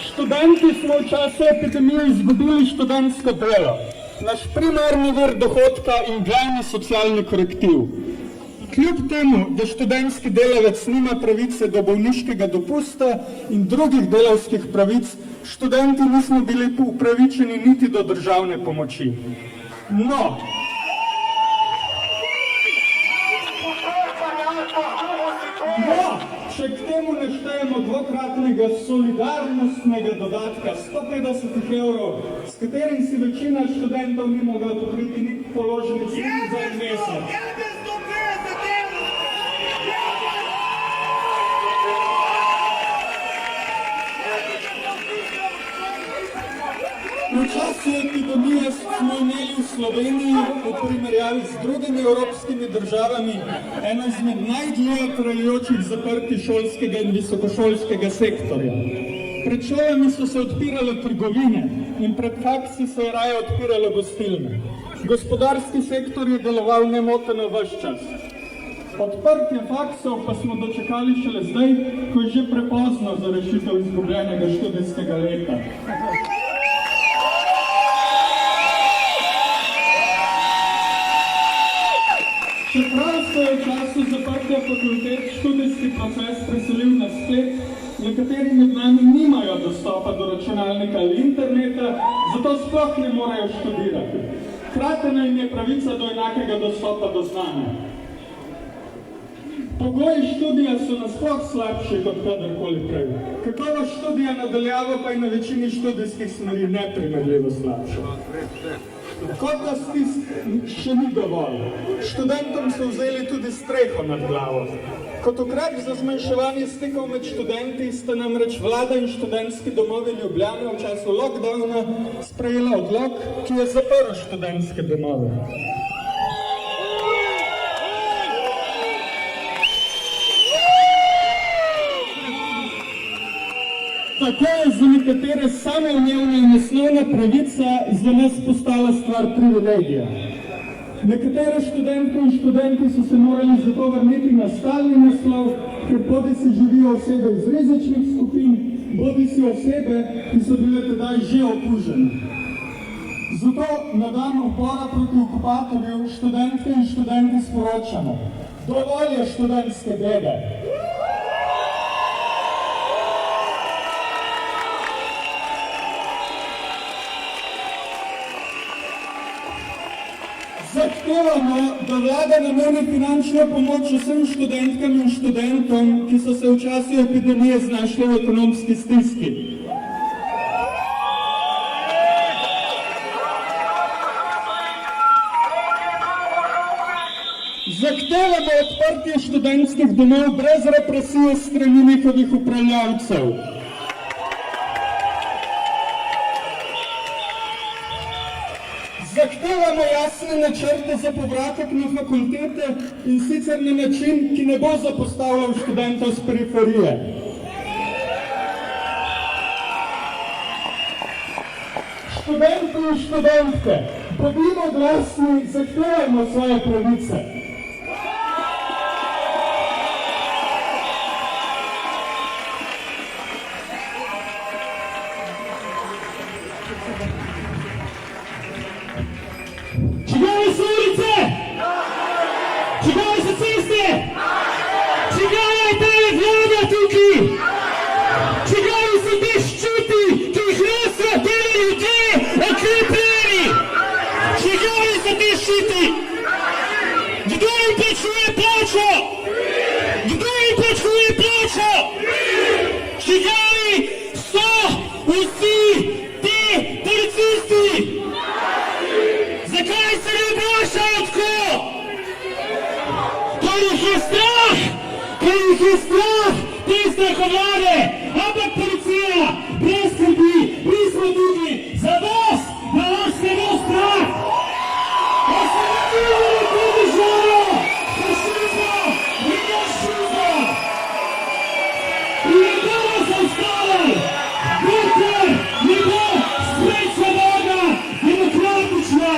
Študenti smo v času epidemije izgubili študentsko delo, naš primarni vir dohodka in glavni socialni korektiv. Kljub temu, da študentski delavec nima pravice do bolniškega dopusta in drugih delavskih pravic, študenti nismo bili upravičeni niti do državne pomoči. No, če k temu ne štejemo dvokratnega solidarnostnega dodatka 150 evrov, s katerim si večina študentov ni mogla pokriti niti položnic za en mesec. V času epidemije smo imeli v Sloveniji v primerjavi z drugimi evropskimi državami eno izmed najdlje trajajočih zaprtij šolskega in visokošolskega sektorja. Pred šolami so se odpirale trgovine in pred faksi se je raje odpirale gostilne. Gospodarski sektor je deloval nemoteno ves čas. Odprtje faksov pa smo dočekali šele zdaj, ko je že prepozno za rešitev izgubljenega študijskega leta. Čeprav se je v času zaprtja fakultet študijski proces preselil na splet, nekateri med nami nimajo dostopa do računalnika ali interneta, zato sploh ne morejo študirati. Kratena jim je pravica do enakega dostopa do znanja. Pogoji študija so nasploh slabši kot kadarkoli prej. Kakovost študija nadaljavo pa je na večini študijskih smeri neprimerljivo slabša. Kot da stisk še ni dovolj. Študentom so vzeli tudi streho nad glavo. Kot ukrep za zmanjševanje stikov med študenti sta namreč vlada in študentski domovi Ljubljane v času lockdowna sprejela odlok, ki je zaprl študentske domove. Tako je za nekatere samoumevna in osnovna pravica za nas postala stvar privilegija. Nekatere študentke in študenti so se morali zato vrniti na stalni naslov, ker bodisi živijo osebe iz rizičnih skupin, bodisi osebe, ki so bile tedaj že okužene. Zato na dan upora proti okupatorju študentke in študenti sporočamo: dovolj je študentske bede. Zahtevamo, da vlada nameni finančno pomoč vsem študentkam in študentom, ki so se v času epidemije znašli v ekonomski stiski. Zahtevamo odprtje študentskih domov brez represije strani njihovih upravljavcev. Zahtevamo jasne načrte za povratek na fakultete in sicer na način, ki ne bo zapostavljal študentov z periferije. Študenti in študentke, bodimo glasni, zahtevajmo svoje pravice. Čigave so ulice? Čigave so ceste? Čigava je ta vlada tukaj? Čigavi so te ščiti, ki jih nosijo te ljudje okrepljeni? Čigavi so te ščiti? Kdo jim plačuje plačo? Kdo jim plačuje plačo? Čigavi so vsi te policisti? Zakaj se ne obnašajo tako? Ker jih je strah! Ker jih je strah te strahovlade! Ampak policija, brez skrbi, mi smo tukaj za vas, da vas ne bo strah! Osvobodili to državo! Fašizma in fašizma! In ne bomo zaustavili, dokler ne bo spet svoboda demokratična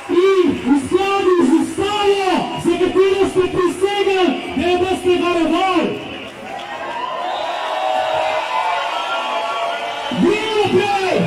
in v skladu z ustavo, za katero ste prisegali, da jo boste varovali. Gremo naprej!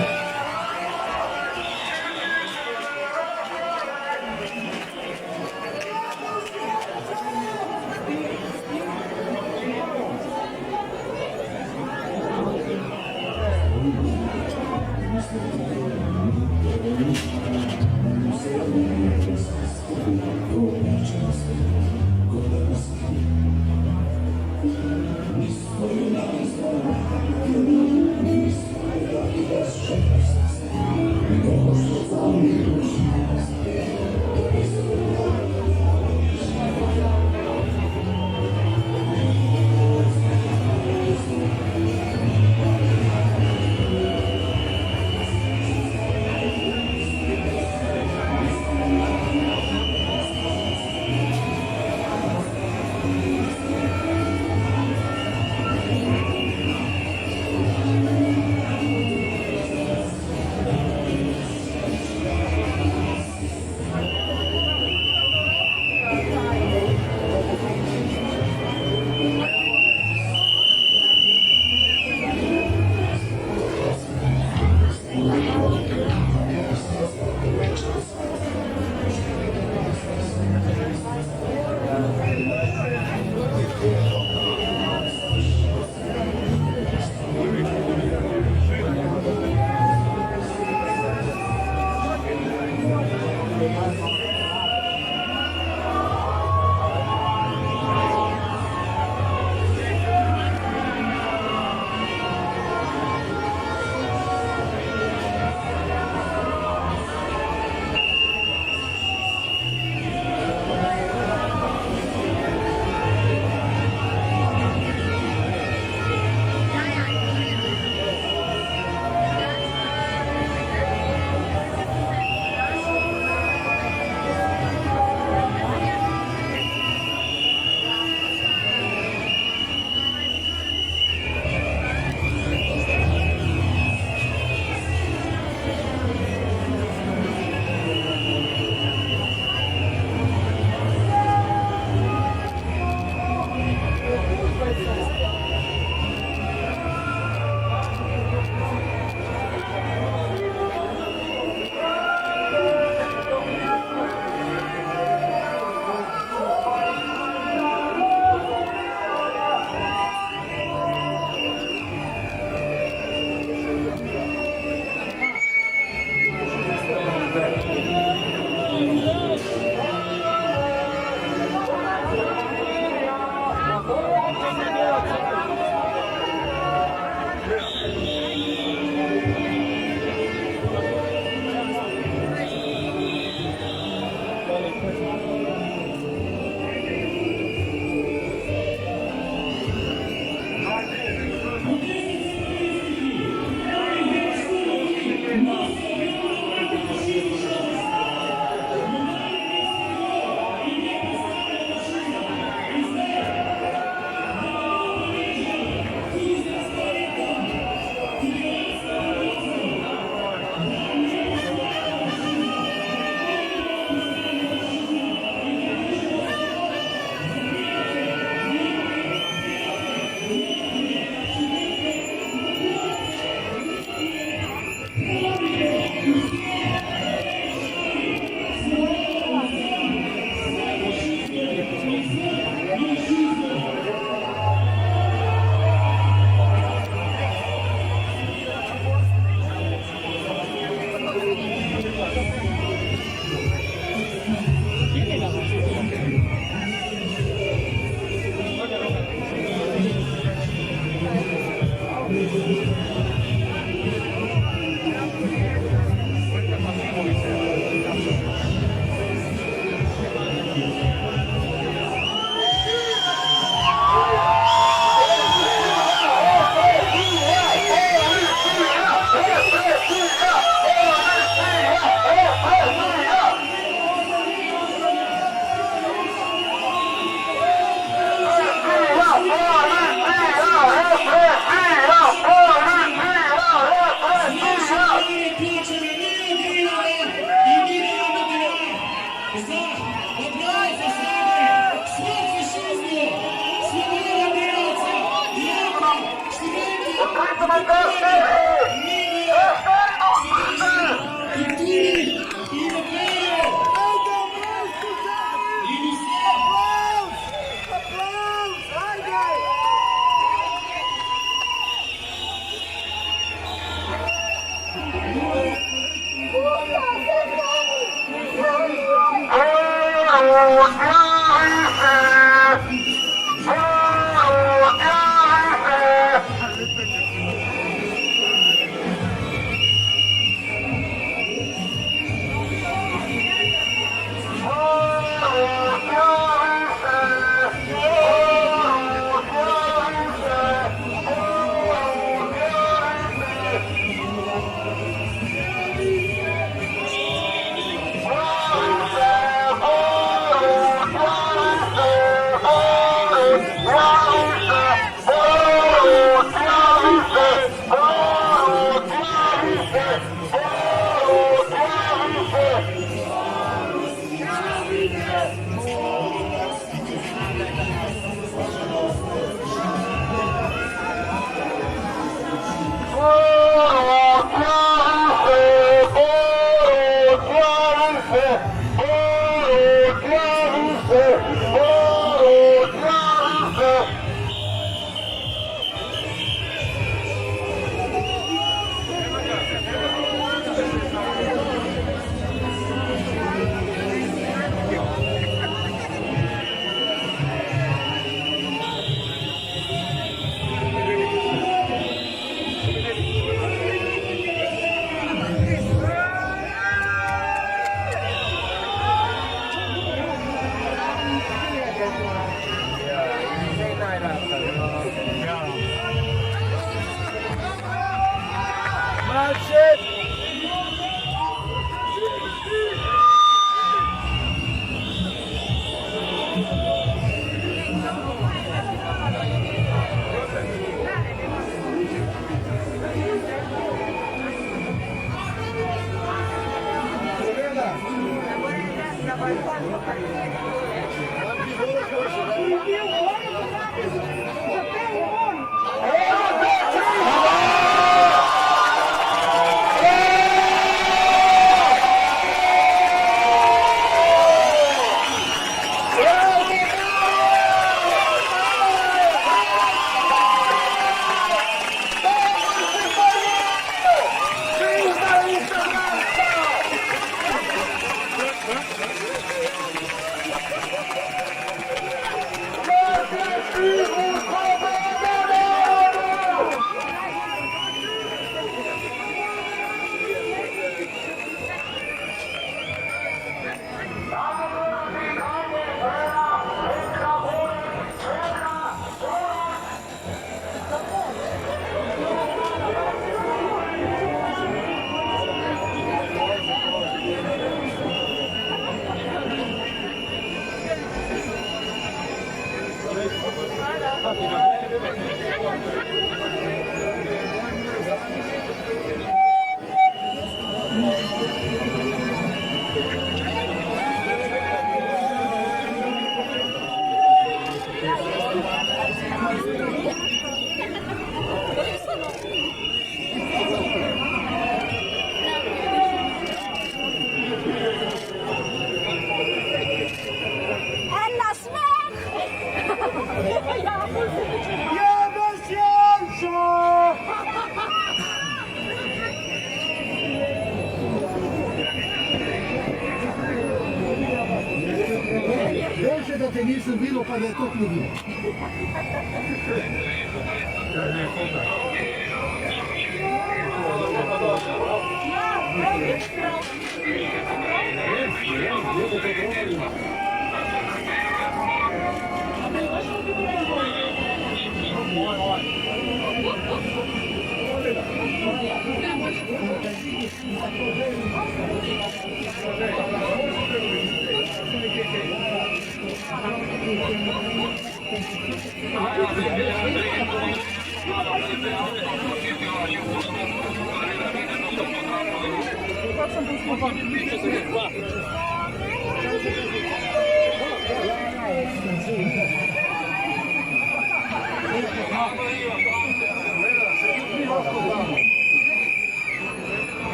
Boljše, da te nisem videl, pa da je to ljudi.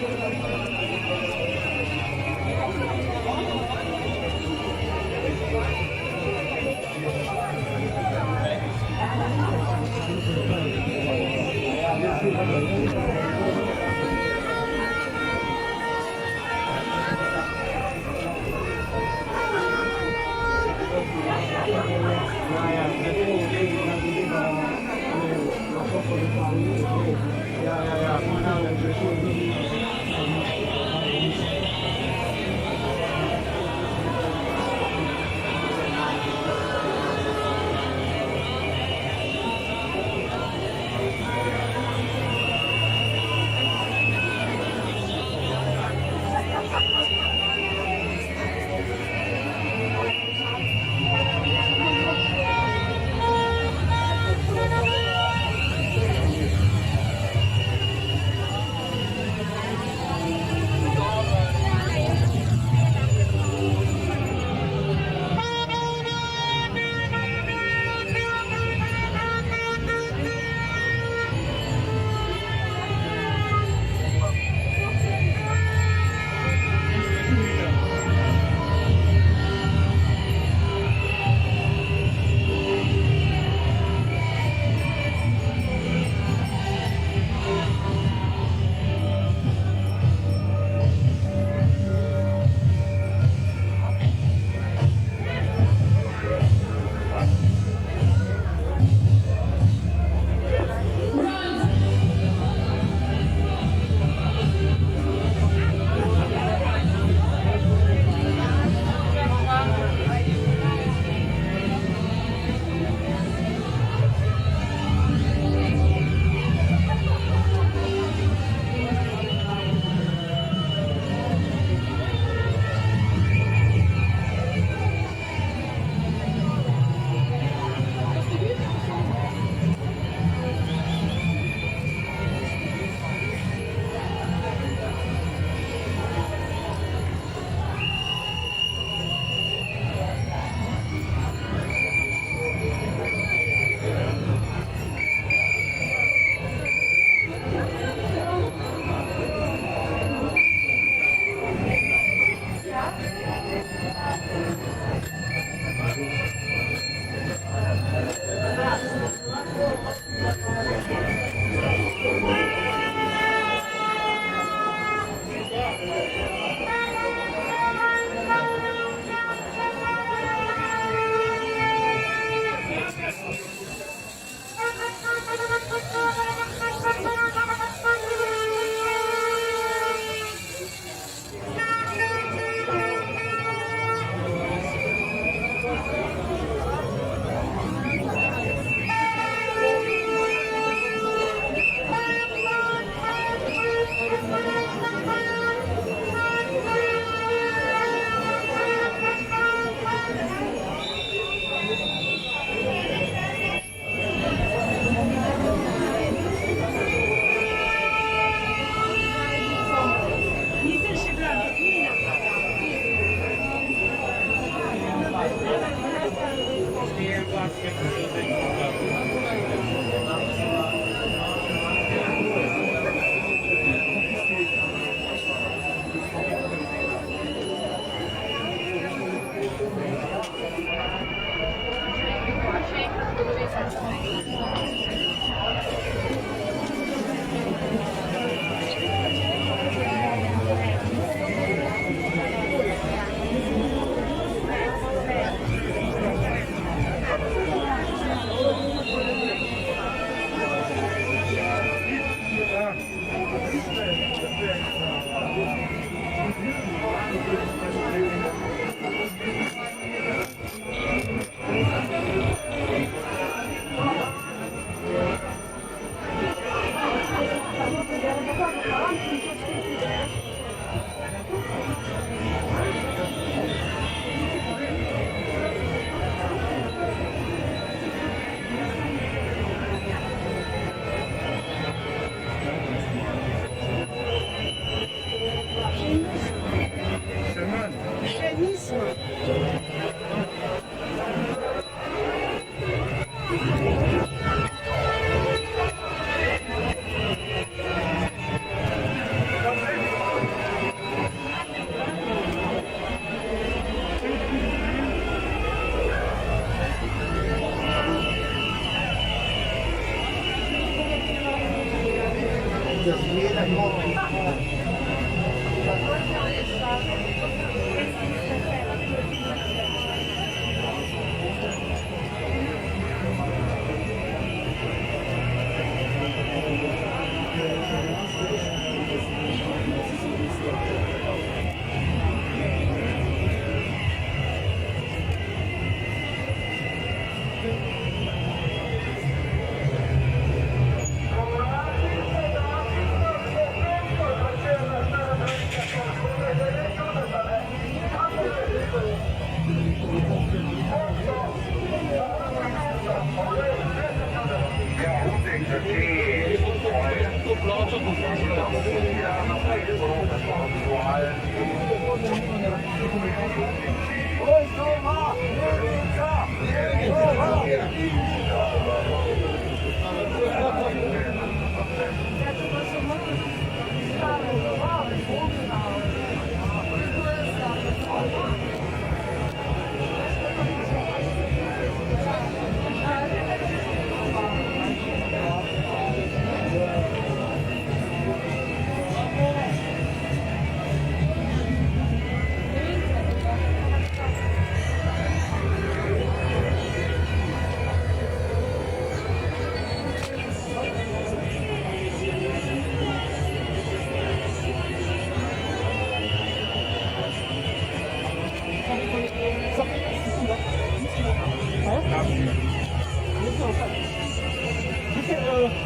Ja.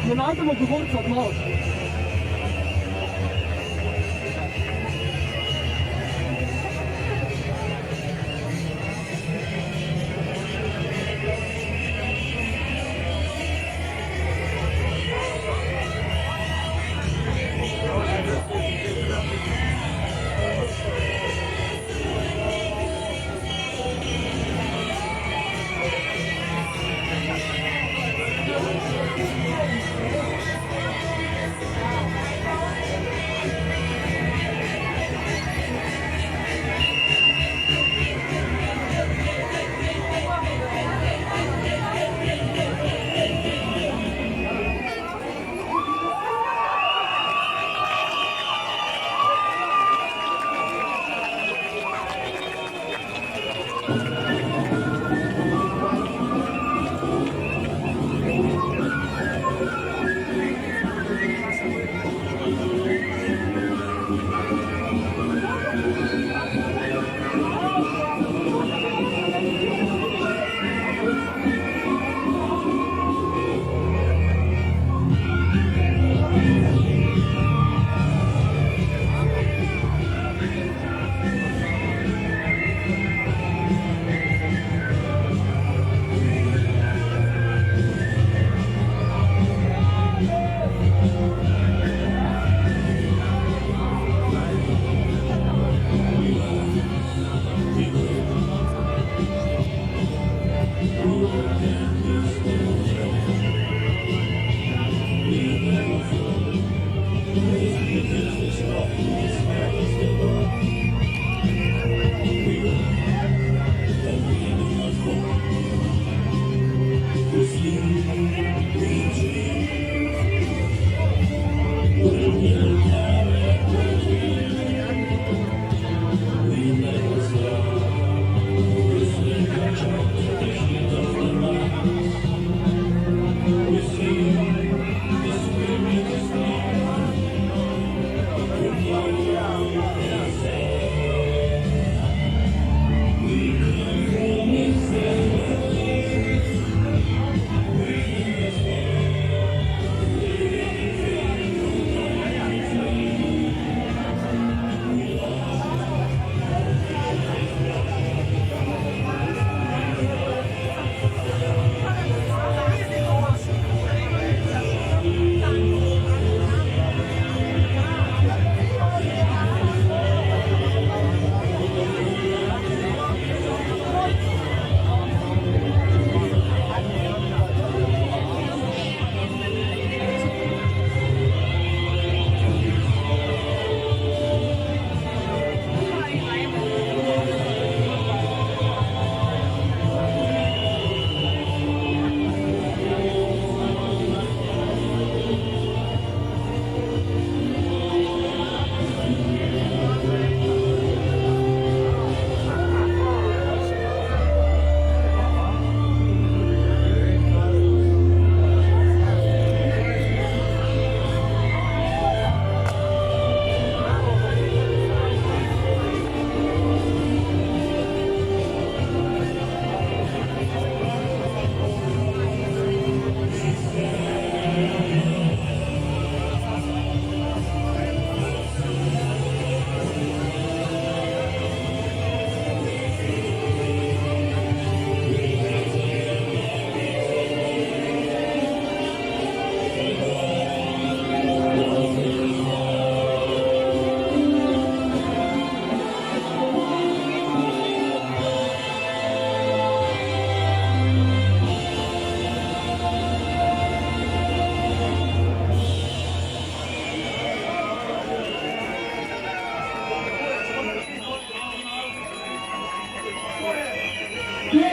Ne najdemo govorca od malo.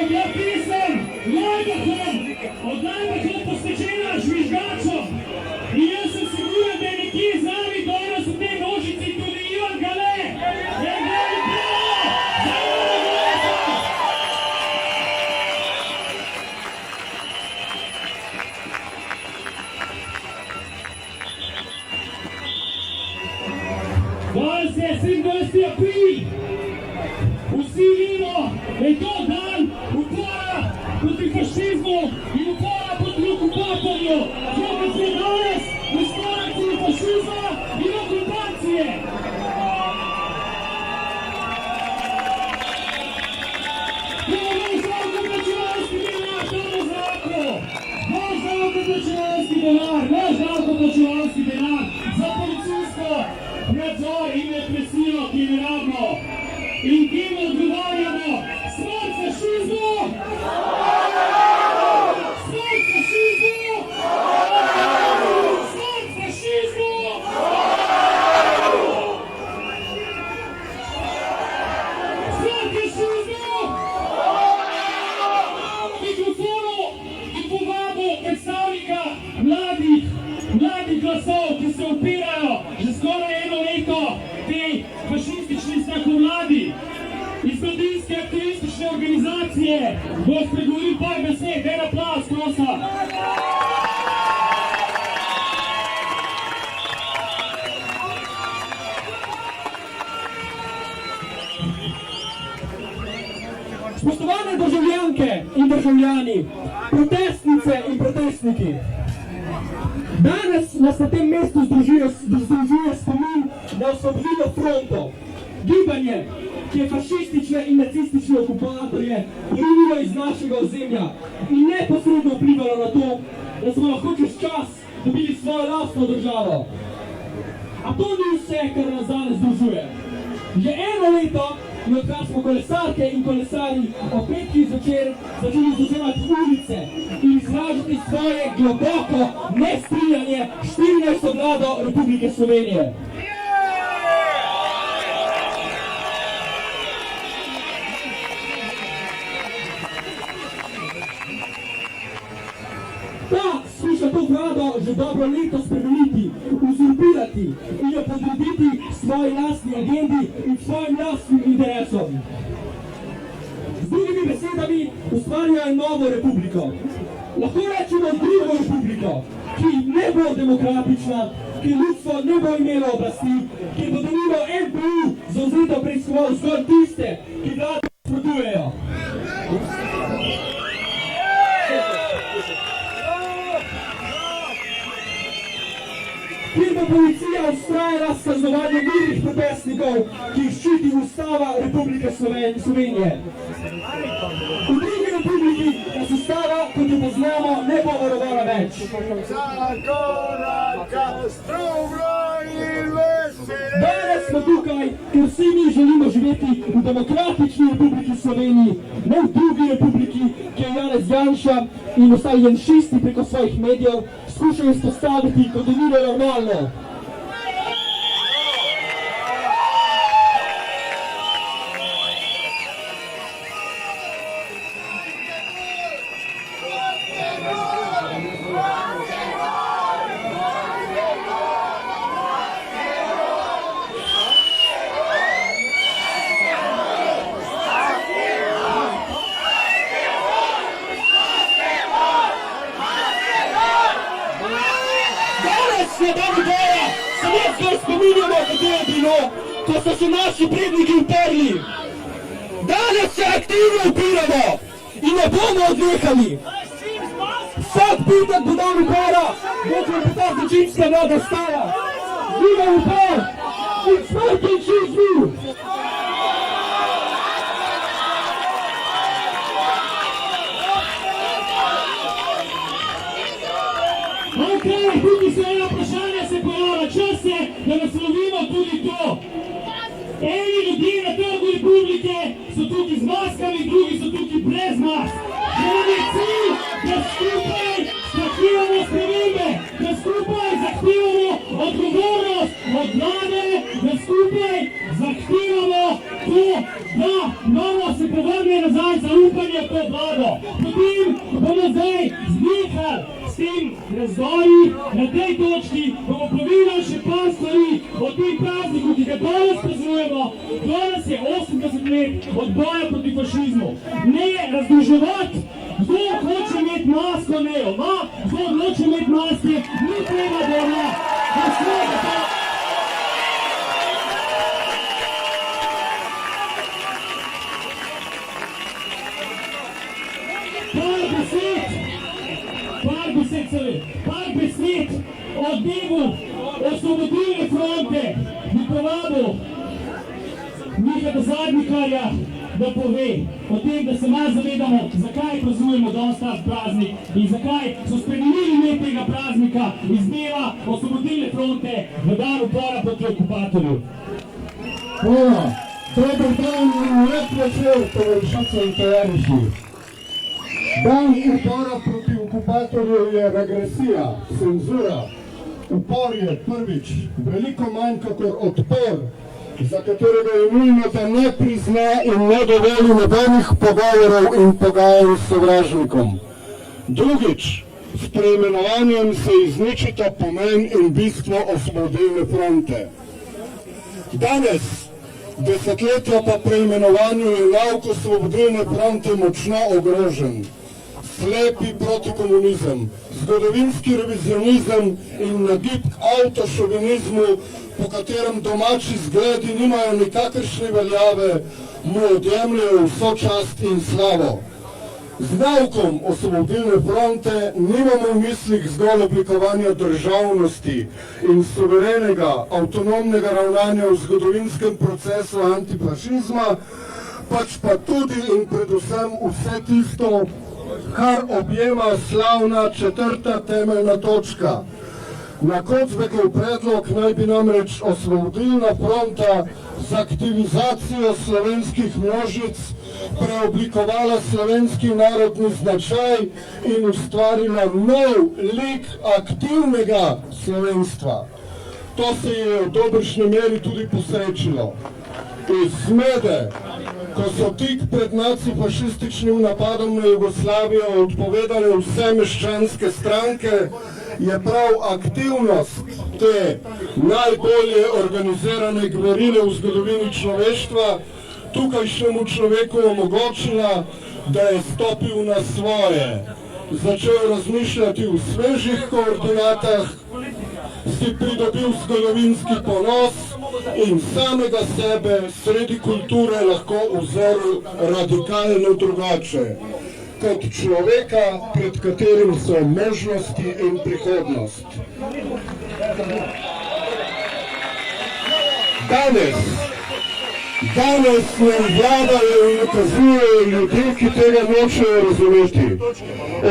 je bila pisem od najbolj posvečena žvižgačom. In jaz sem siguren, da je nekje z nami danes v tej množici tudi Ivan Gale. Je gledali pravo za Ivana Galeta. Danes je 27. april. Vsi vemo, da je to dan upora proti fašizmu in upora proti okupatorju. Zato smo danes v sporazu fašizma in okupacije. To je naš davkoplačevalski denar tam v zraku. Naš davkoplačevalski denar za policijsko nadzor in represijo, ki je neravno. In kim odgovarjamo? Smrt fašizmu! Smrt fašizmu! Smrt fašizmu! Smrt fašizmu! Mikrofonu in povabu predstavnika mladih glasov, ki se upirajo že skoraj eno leto tej fašistični znakovladi iz mladinske aktivistične organizacije. Bo spregovoril par besed, en aplavz, prosim. Spoštovane državljanke in državljani, protestnice in protestniki. Danes nas na tem mestu združuje spomin na Osvobodilno fronto. Gibanje, ki je fašistične in nacistične okupatorje porinilo iz našega ozemlja in neposredno vplivalo na to, da smo lahko čez čas dobili svojo lastno državo. A to ni vse, kar nas danes združuje. Že eno leto in odkar smo kolesarke in kolesari ob petkih zvečer začeli zavzemati ulice in izražati svoje globoko nestrinjanje s 14. vlado Republike Slovenije. Ta skuša to vlado že dobro leto spremeniti, uzurpirati in jo podrediti svoji lastni agendi in svojim lastnim interesom. Z drugimi besedami ustvarjajo novo republiko. Lahko rečemo drugo republiko, ki ne bo demokratična, ki ljudstvo ne bo imelo oblasti, ki bo denimo NPU zavzeto preiskoval zgolj tiste, ki vlado nasprotujejo. Kjer bo policija vztrajala s kaznovanjem mirnih protestnikov, ki jih ščiti Ustava Republike Slovenije. V drugi republiki nas Ustava, kot jo poznamo, ne bo varovala več. Danes smo tukaj, ker vsi mi želimo živeti v demokratični Republiki Sloveniji, ne v drugi republiki, ki je Janez Janša in ostali janšisti preko svojih medijev skušajo izpostaviti, kot da ni normalno. Spominjamo, kako je bilo, ko so se naši predniki uprli. Danes se aktivno upiramo in ne bomo odnehali. Vsak petek bo dan upora, dokler bo ta zločinska vlada stala. Živa upor in smrt fašizmu! Tukaj se eno vprašanje se pojavlja, čas je, da naslovimo tudi to. Eni ljudje na Trgu Republike so tukaj z maskami, drugi so tukaj brez mask. Nam je cilj, da skupaj zahtevamo spremembe, da skupaj zahtevamo odgovornost od vlade, da skupaj zahtevamo to, da imamo se povrne nazaj zaupanje v to vlado. Potem bomo zdaj znehali s tem razdoji na tej točki, bomo povedali še par stvari o tem prazniku, ki ga danes praznujemo. Danes je 80 let od boja proti fašizmu. Ne razduževati, kdo hoče imeti masko, ne jo ima, kdo hoče imeti maske, ni treba, da jo ima. Par besed o dnevu Osvobodilne fronte bi povabil Miha Zadnikarja, da pove o tem, da se malo zavedamo, zakaj praznujemo danes ta praznik in zakaj so spremenili ime tega praznika iz dneva Osvobodilne fronte v dan upora proti okupatorju. Hvala. Dober dan in lep večer, tovarišice in tovariši. Dan upora proti okupatorju je regresija, cenzura. Upor je prvič veliko manj kakor odpor, za katerega je nujno, da ne prizna in ne dovoli nobenih pogovorov in pogajanj s sovražnikom. Drugič, s preimenovanjem se izničita pomen in bistvo Osvobodilne fronte. Danes, desetletja po preimenovanju, je nauk Osvobodilne fronte močno ogrožen. Slepi protikomunizem, zgodovinski revizionizem in nagib k avtošovinizmu, po katerem domači zgledi nimajo nikakršne veljave, mu odjemljajo vso čast in slavo. Z naukom Osvobodilne fronte nimamo v mislih zgolj oblikovanja državnosti in suverenega, avtonomnega ravnanja v zgodovinskem procesu antifašizma, pač pa tudi in predvsem vse tisto, kar objema slavna četrta temeljna točka. Na Kocbekov predlog naj bi namreč Osvobodilna fronta z aktivizacijo slovenskih množic preoblikovala slovenski narodni značaj in ustvarila nov lik aktivnega slovenstva. To se je v dobršni meri tudi posrečilo. Iz zmede, ko so tik pred nacifašističnim napadom na Jugoslavijo odpovedale vse meščanske stranke, je prav aktivnost te najbolje organizirane gverile v zgodovini človeštva tukajšnjemu človeku omogočila, da je stopil na svoje, začel razmišljati v svežih koordinatah, si pridobil zgodovinski ponos in samega sebe sredi kulture lahko uzrl radikalno drugače, kot človeka, pred katerim so možnosti in prihodnost. Danes nam vladajo in ukazujejo ljudje, ki tega nočejo razumeti.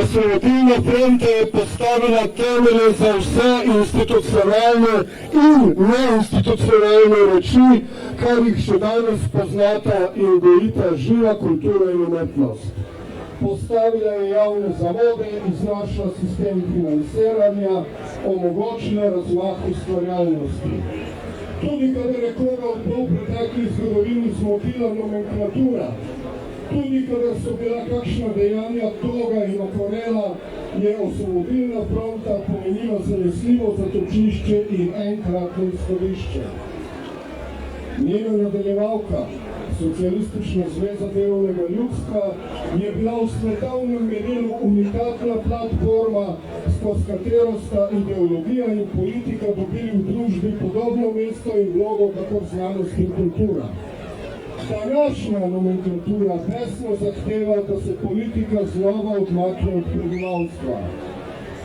Osvobodilna fronta je postavila temelje za vse institucionalne in neinstitucionalne reči, kar jih še danes poznata in gojita živa kultura in umetnost. Postavila je javne zavode, iznašla sistem financiranja, omogočila razmah ustvarjalnosti. Tudi kadar je koga v polpretekli zgodovini zmotila nomenklatura, tudi kadar so bila kakšna dejanja toga in okorela, je Osvobodilna fronta pomenila zanesljivo zatočišče in enkratno izhodišče. Njena nadaljevalka, Socialistična zveza delovnega ljudstva, je bila v svetovnem merilu unikatna platforma, skozi katero sta ideologija in politika dobili v družbi podobno mesto in vlogo kakor znanost in kultura. Današnja nomenklatura besno zahteva, da se politika znova odmakne od prebivalstva.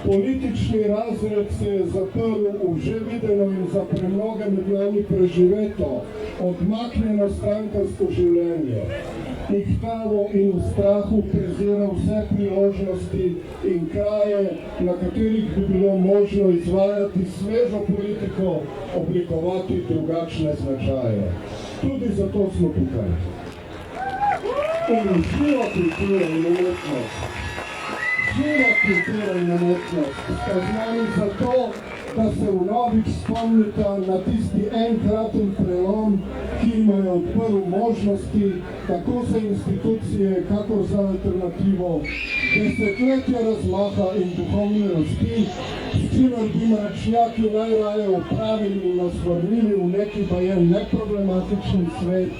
Politični razred se je zaprl v že videno in za premnoge med nami preživeto, odmaknjeno strankarsko življenje. Ihtavo in v strahu prezira vse priložnosti in kraje, na katerih bi bilo možno izvajati svežo politiko, oblikovati drugačne značaje. Tudi zato smo tukaj. In živa kultura in umetnost. Živa kultura in umetnost sta z nami zato, da se vnovič spomnita na tisti enkraten prelom, ki jima je odprl možnosti tako za institucije, kakor za alternativo, desetletja razmaha in duhovne rasti, s čimer bi mračnjaki najraje opravili in nas vrnili v neki bajen neproblematičen svet,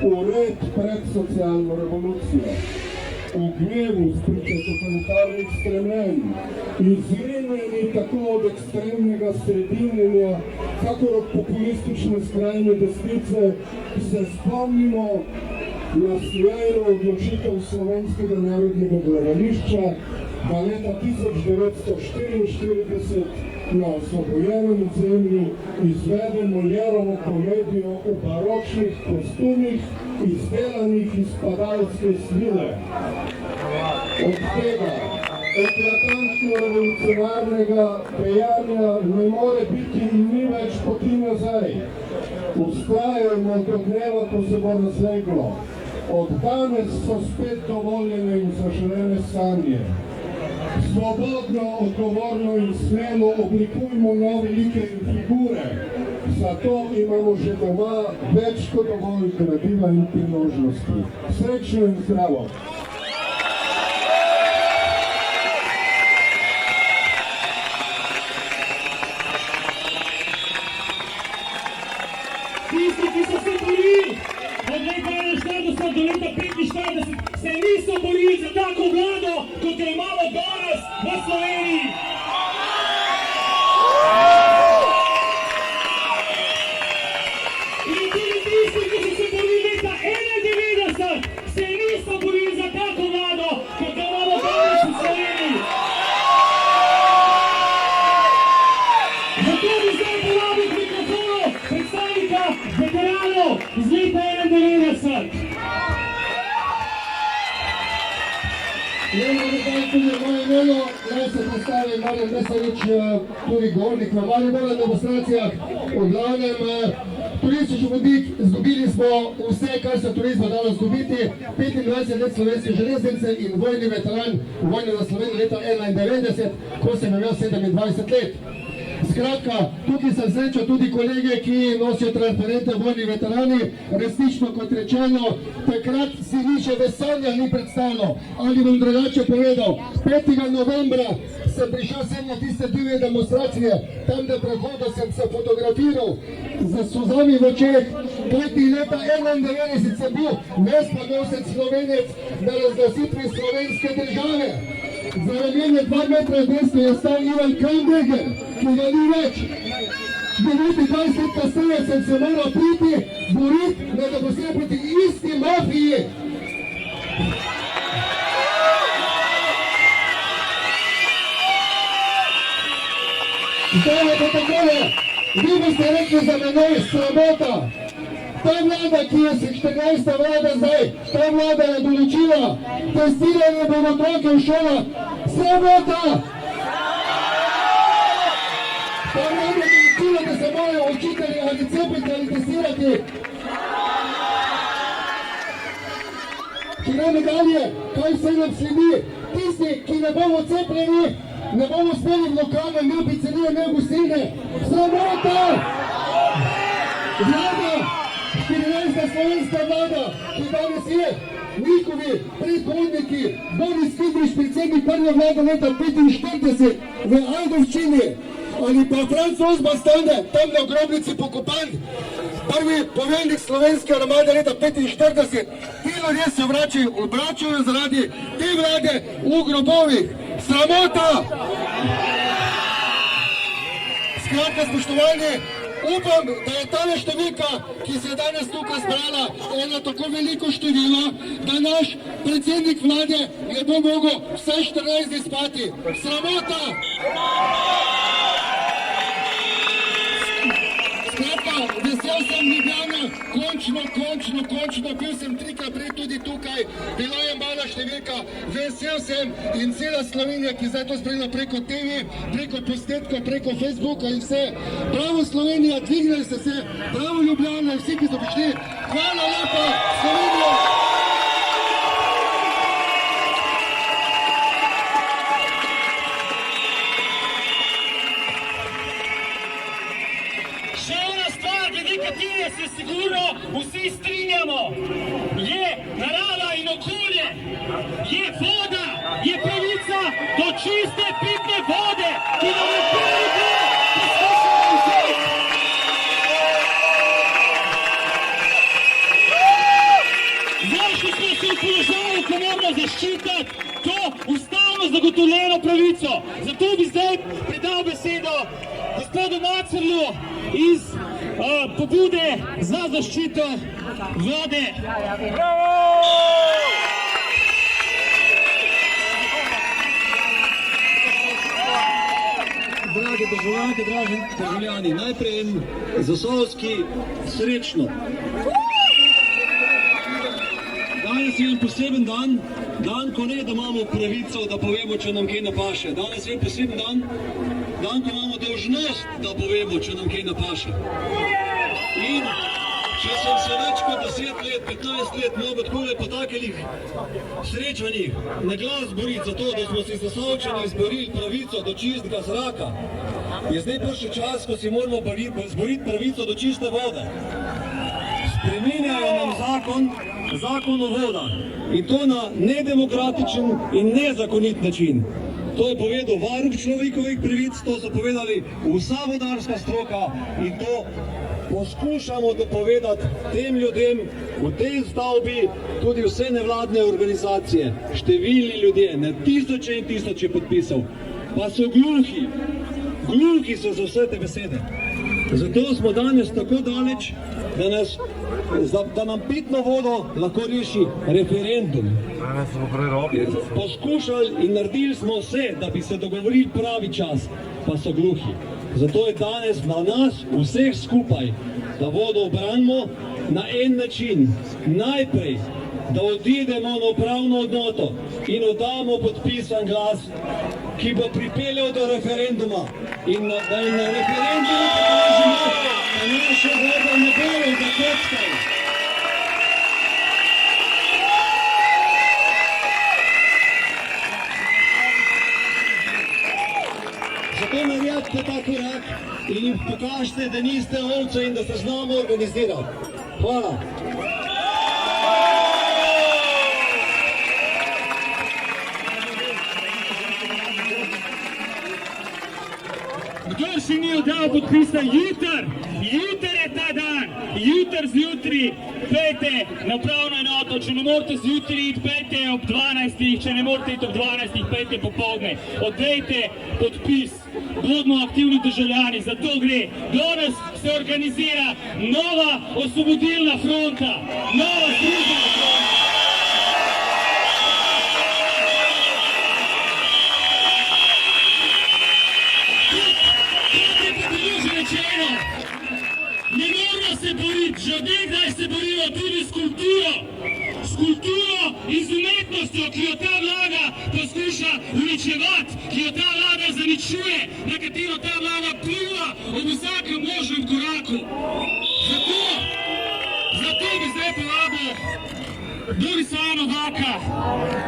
v red pred socialno revolucijo. V gnevu spriča totalitarnih stremljenj, izrinjeni tako od ekstremnega sredinjenja, kakor od populistične skrajne desnice, se spomnimo na sjajno odločitev Slovenskega narodnega gledališča, da leta 1944 na osvobojenem ozemlju izvede Moljerovo komedijo v baročnih kostumih, izdelanih iz padalske svile. Od tega eklatantno revolucionarnega dejanja ne more biti in ni več poti nazaj. Vztrajajmo do dneva, ko se bo razleglo. Od danes so spet dovoljene in zaželene sanje. Svobodno, odgovorno in smelo oblikujmo nove like in figure. Zato imamo že doma več kot dovolj gradiva in priložnosti. Srečno in zdravo! Tisti, ki so se borili od leta 1941 do leta 1945, se niso borili za tako vlado, kot jo imamo danes v Sloveniji. In tudi tisti, ki so se borili leta 1991, se niso borili za tako vlado, kot jo imamo danes v Sloveniji. Zato bi zdaj povabil k mikrofonu predstavnika veteranov iz leta 1991. Leno nekaj tudi moje imeno, naj se predstavi Marjan Mesarič, tudi govornik na Mariboru na demonstracijah. V glavnem, turistični vodik, izgubili smo vse, kar se turizma dalo izgubiti. 25 let Slovenske železnice in vojni veteran v vojni za Slovenijo leta 1991, ko sem imel 27 let. Skratka, tukaj sem srečal tudi kolege, ki nosijo transparente vojni veterani. Resnično, kot rečeno, takrat si niče v sanjah ni predstavljal. Ali bom drugače povedal, 5. novembra sem prišel sem na tiste divje demonstracije, tam na prehodu sem se fotografiral z suzami v očeh, kajti leta 1991 sem bil nesponosec Slovenec na razglasitvi slovenske države. Za ramenje 2 metra desno je stal Ivan Kramberger, ki ga ni več. 29 let kasneje sem se moral priti, boriti, da bo se proti isti mafiji. Zdaj je to takole, vi boste rekli za menoj sramota. Ta vlada, ki je 14. vlada zdaj, ta vlada je določila, testiranje bo otroke v šolah. Sramota! Ta vlada je določila, da se morajo učitelji ali cepiti ali testirati. Če gremo dalje, kaj vse nam sledi? Tisti, ki ne bomo cepljeni, ne bomo speli v lokalne, ne pizzerije, ne gostilne. Sramota! Vlada! 14. slovenska vlada, ki danes je, njihovi predhodniki, Boris Kidrič, predsednik prve vlade leta 1945 v Ajdovščini, ali pa Franc Osman stane tam na grobnici pokopan, prvi poveljnik slovenske armade leta 1945. Ti ljudje se obračajo zaradi te vlade v grobovih. Sramota! Skratka, spoštovani, upam, da je tale številka, ki se je danes tukaj zbrala, ena tako veliko število, da naš predsednik vlade ne bo mogel vsaj 14 dni spati. Sramota! Skratka, vesel sem Ljubljana, končno, bil sem 3-krat prej tudi tukaj, bila je mala številka, vesel sem in cela Slovenija, ki zdaj to spremlja preko TV, preko posnetkov, preko Facebooka in vse. Bravo Slovenija, dvignili ste se, bravo Ljubljana in vsi, ki so prišli. Hvala lepa, Slovenija! Še ena stvar, glede katere se sigurno vsi strinjamo, je narava in okolje, je voda, je pravica do čiste pitne vode, ki nam je prvi poskušamo vzeti. Znašli smo se v položaju, ko moramo zaščititi to ustavno zagotovljeno pravico. Zato bi zdaj predal besedo gospodu Macerlu iz pobude za zaščito vode. Drage državljanke, dragi državljani, najprej en zasavski srečno. Danes je en poseben dan, ko ne, da imamo pravico, da povemo, če nam kaj ne paše. Danes je en poseben dan, ko imamo dolžnost, da povemo, če nam kaj ne paše. In če sem se več kot 10 let, 15 let mogel takole po takih srečanjih na glas boriti za to, da smo si Zasavčani izborili pravico do čistega zraka, je zdaj prišel čas, ko si moramo izboriti pravico do čiste vode. Spreminjajo nam zakon o vodah in to na nedemokratičen in nezakonit način. To je povedal varuh človekovih pravic, to so povedali vsa vodarska stroka in to poskušamo dopovedati tem ljudem v tej stavbi, tudi vse nevladne organizacije, številni ljudje, na tisoče in tisoče podpisov, pa so gluhi so za vse te besede. Zato smo danes tako daleč, da nam pitno vodo lahko reši referendum. Poskušali in naredili smo vse, da bi se dogovorili pravi čas, pa so gluhi. Zato je danes na nas, vseh skupaj, da vodo obranimo na en način. Najprej, da odidemo na upravno odnoto in oddamo podpisan glas, ki bo pripeljal do referenduma. In da na referendumu pokažemo, da naše vode ne bojo zakockali. Zato naredite ta korak in jim pokažite, da niste ovce in da se znamo organizirati. Hvala. Kdo si ni oddal podpisa? Jutri je ta dan, jutri zjutraj, pejte na upravno enoto, če ne morete zjutraj iti, pejte ob 12, če ne morete iti ob 12, pejte popoldne, oddajte podpis, bodimo aktivni državljani, za to gre. Danes se organizira nova osvobodilna fronta, nova združena fronta. Ne moramo se boriti, že od nekdaj se borimo tudi s kulturo in z umetnostjo, ki jo ta vlada poskuša uničevati, ki jo ta vlada zaničuje, na katero ta vlada pliva ob vsakem možnem koraku. Zato bi zdaj povabil Borisana Novaka,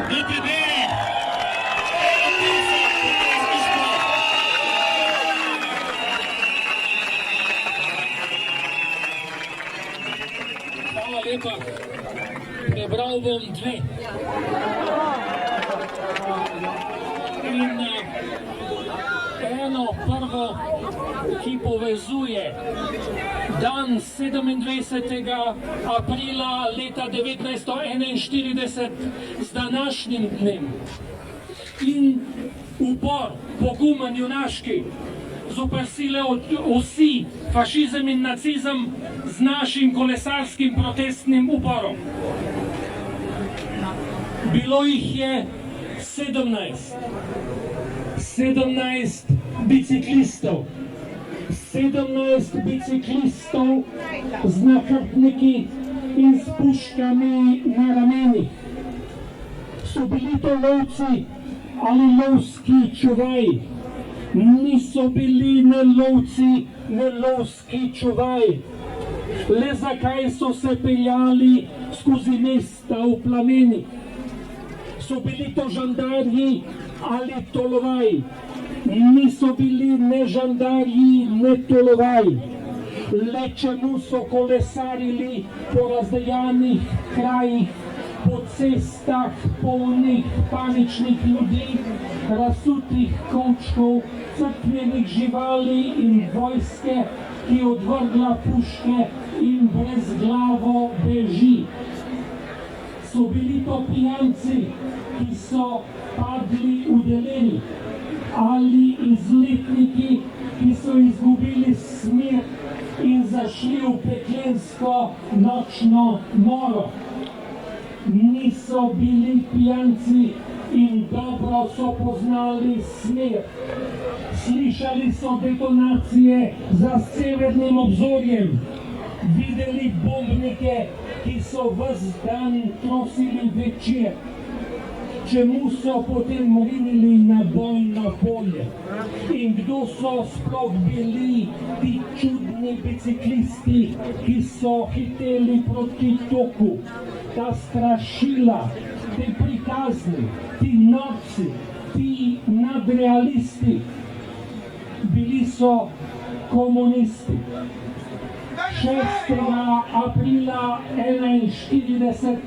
da prebere lepa. Prebral bom dve. In eno prvo, ki povezuje dan 27. aprila leta 1941 z današnjim dnem. In upor, pogumen junaški, zoper sile vsi, fašizem in nacizem, z našim kolesarskim protestnim uporom. Bilo jih je 17 biciklistov, 17 biciklistov z nahrbtniki in s puškami na ramenih. So bili to lovci ali lovski čuvaji. Niso bili ne lovci, ne lovski čuvaji. Le zakaj so se peljali skozi mesta v plamenih? So bili to žandarji ali tolovaji? Niso bili ne žandarji, ne tolovaji. le čemu so kolesarili po razdejanih krajih, po cestah polnih paničnih ljudi, razsutih kovčkov, crkvenih živali in vojske, ki odvrgla puške in brezglavo beži. So bili to pijanci, ki so padli udelenih, ali izletniki, ki so izgubili smer in zašli v peklensko nočno moro. Niso bili pijanci in dobro so poznali smer. Slišali so detonacije za severnim obzorjem, videli bombnike, ki so ves dan trosili večer. Čemu so potem rinili na bojno polje? In kdo so sploh bili ti čudni biciklisti, ki so hiteli proti toku? Ta strašila, ti prikazni, ti norci, ti nadrealisti, bili so komunisti. 6. aprila 1941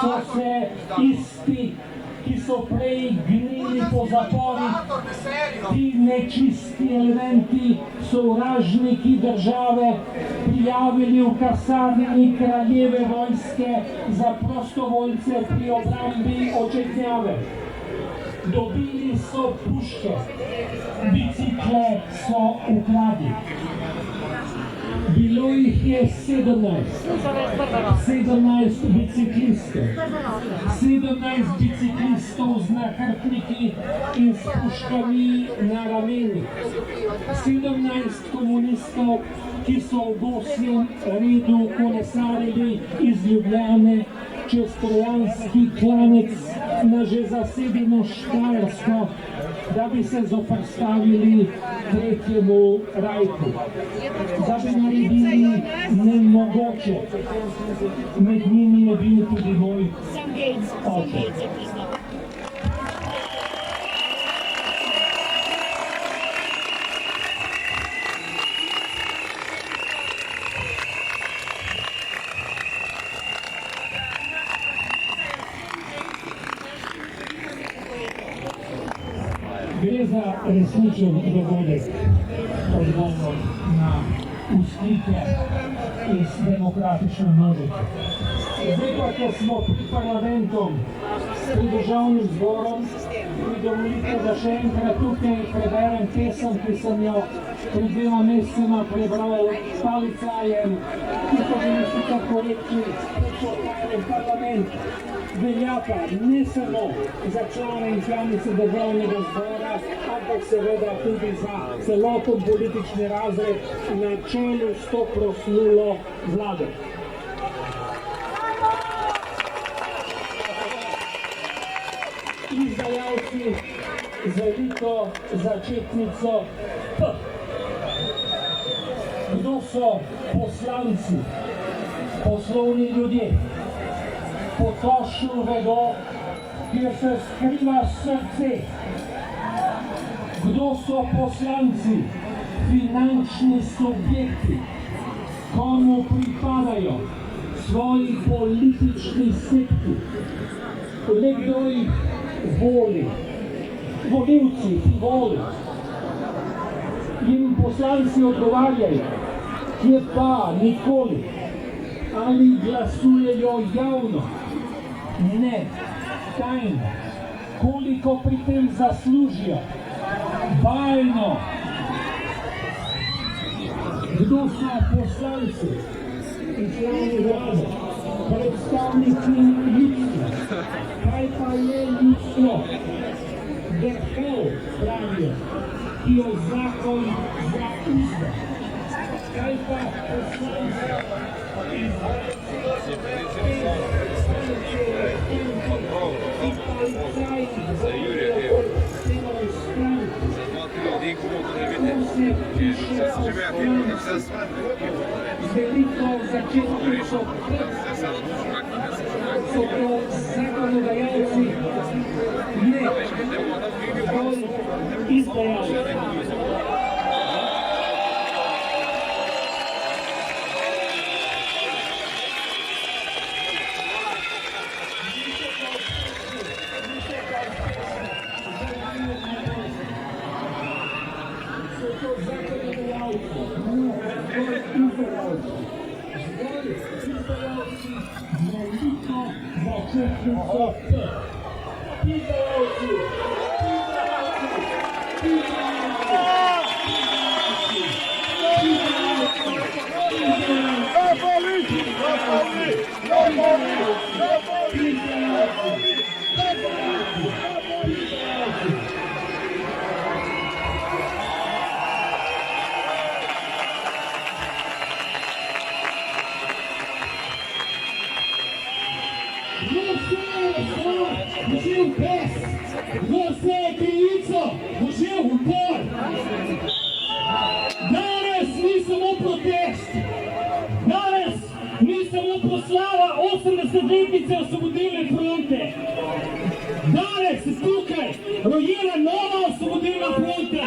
so se isti, ki so prej gnili po zaporih, ti nečisti elementi, sovražniki države, prijavili v kasarni kraljeve vojske za prostovoljce pri obrambi Očetnjave. Dobili so puške, bicikle so ukradli. Bilo jih je 17 biciklistov, 17 biciklistov z nahrbtniki in s puškami na ramenih, 17 komunistov, ki so v gosjem redu kolesarili iz Ljubljane čez Trojanski klanec na že zasedeno Štajersko, da bi se zoperstavili Tretjemu rajku, da bi naredili nemogoče. Med njimi je bil tudi moj oče. Gre za resničen dogodek, odgovor na vzklike iz demokratične množice. Zdaj pa, ko smo pred parlamentom, pred državnim zborom, mi dovolite, da še enkrat tukaj preberem pesem, ki sem jo pred 2 mesecema prebral s Palicajem, ki so bili sicer korektni, v parlament. Velja pa ne samo za člane in članice državnega zbora, ampak seveda tudi za celoten politični razred na čelu s to proslulo vlade. Izdajalci z veliko začetnico P. Kdo so poslanci, poslovni ljudje? Po košu vedo, kjer se skriva srce. Kdo so poslanci, finančni subjekti, komu pripadajo, svoji politični sekti. Le kdo jih voli, volivci, ki voli. Jim poslanci odgovarjajo, kje pa nikoli. Ali glasujejo javno? Ne, tajno. Koliko pri tem zaslužijo? Bajno. Kdo so poslanci in člani vlade? Predstavniki ljudstva. Kaj pa je ljudstvo? Vrhov, pravijo, ki jo zakon zauzda. Kaj pa poslanci? Veliko začetnikov so to zakonodajalci, ne zgolj izdajalci. veliko začetnico P. Izraelci, você je krivico vložil v upor. Danes ni samo protest, danes ni samo proslava 80-letnice Osvobodilne fronte. Danes se tukaj rojila nova Osvobodilna fronta,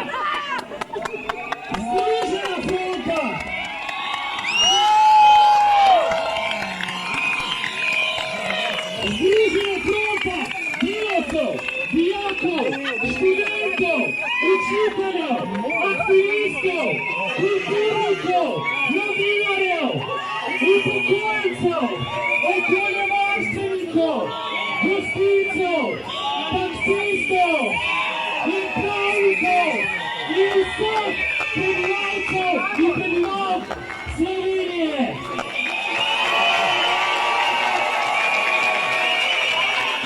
Združena fronta. Združena fronta delavcev, dijakov, študentov, učiteljev, aktivistov, kulturnikov, novinarjev, upokojencev, okoljevarstvenikov, gostincev, taksistov in pravnikov in vseh prebivalcev in prebivalk Slovenije.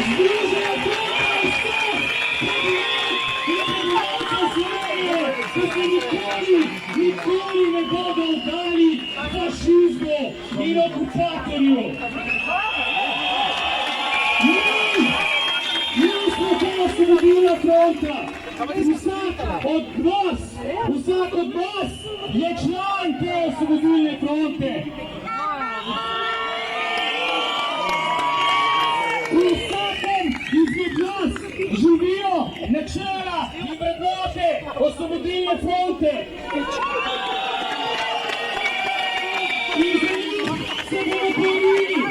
Združena fronta vseh prebivalk in prebivalcev Slovenije, ki se nikoli ne bodo vdali fašizmu in okupatorju. Mi smo ta Osvobodilna fronta. Vsak od nas je član te Osvobodilne fronte. V vsakem izmed nas živijo načela in vrednote Osvobodilne fronte. In za njih se bomo borili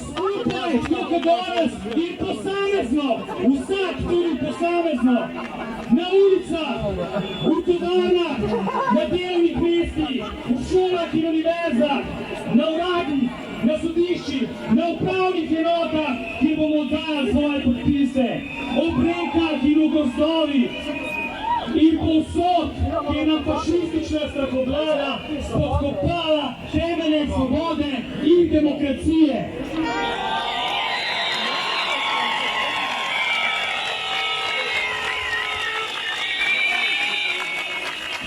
skupaj, tako danes in posamezno, vsak tudi posamezno, na ulicah, v tovarnah, na delovnih mestih, v šolah in univerzah, na uradih, na sodiščih, na upravnih enotah, kjer bomo dali svoje podpise, ob rekah in v gozdovih in povsod, kjer nam fašistična strahovlada spodkopala temelje svobode in demokracije.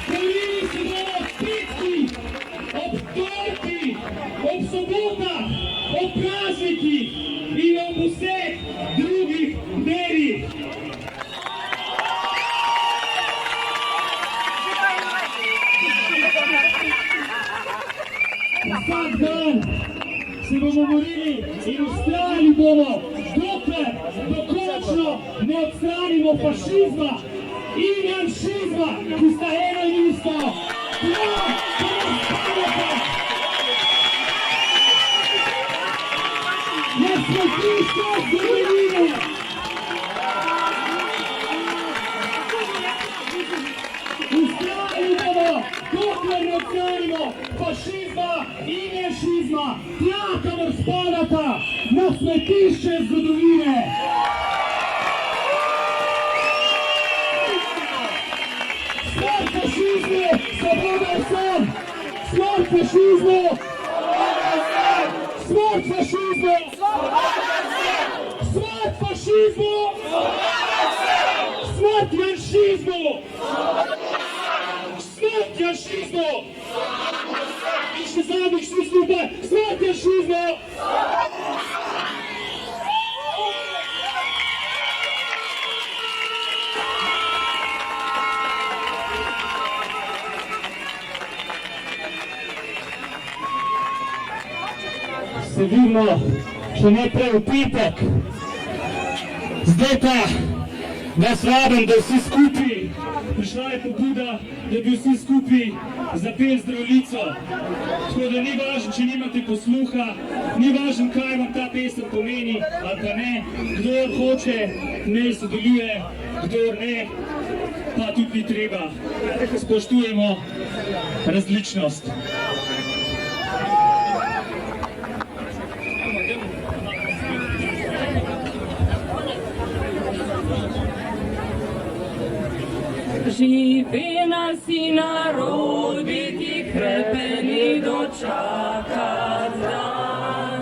Borili se bomo ob petkih, ob torkih, ob sobotah, ob praznikih in ob vseh drugih dnevih. Vsak dan se bomo borili in vztrajali bomo, dokler dokončno ne odstranimo fašizma in janšizma, ki sta eno in isto. Na smetišče zgodovine. Vztrajali bomo, dokler ne odstranimo fašizma in janšizma, tja, kamor spadata, na smetišče zgodovine. Smrt fašizmu, svoboda vsem! Smrt fašizmu! Smrt fašizmu! Smrt fašizmu! Smrt janšizmu! Smrt janšizmu! In še zadnjih vsi skupaj, smrt janšizmu! Se vidimo še neprej v petek. Zdaj pa vas vabim, da vsi skupaj, prišla je pobuda, da bi vsi skupaj zapeli Zdravljico. Tako da ni važno, če nimate posluha, ni važno, kaj vam ta pesem pomeni ali pa ne. Kdor hoče, naj sodeluje, kdor ne, pa tudi ni treba. Spoštujemo različnost. Živi nas i narod, biti krepeni dočakat dan.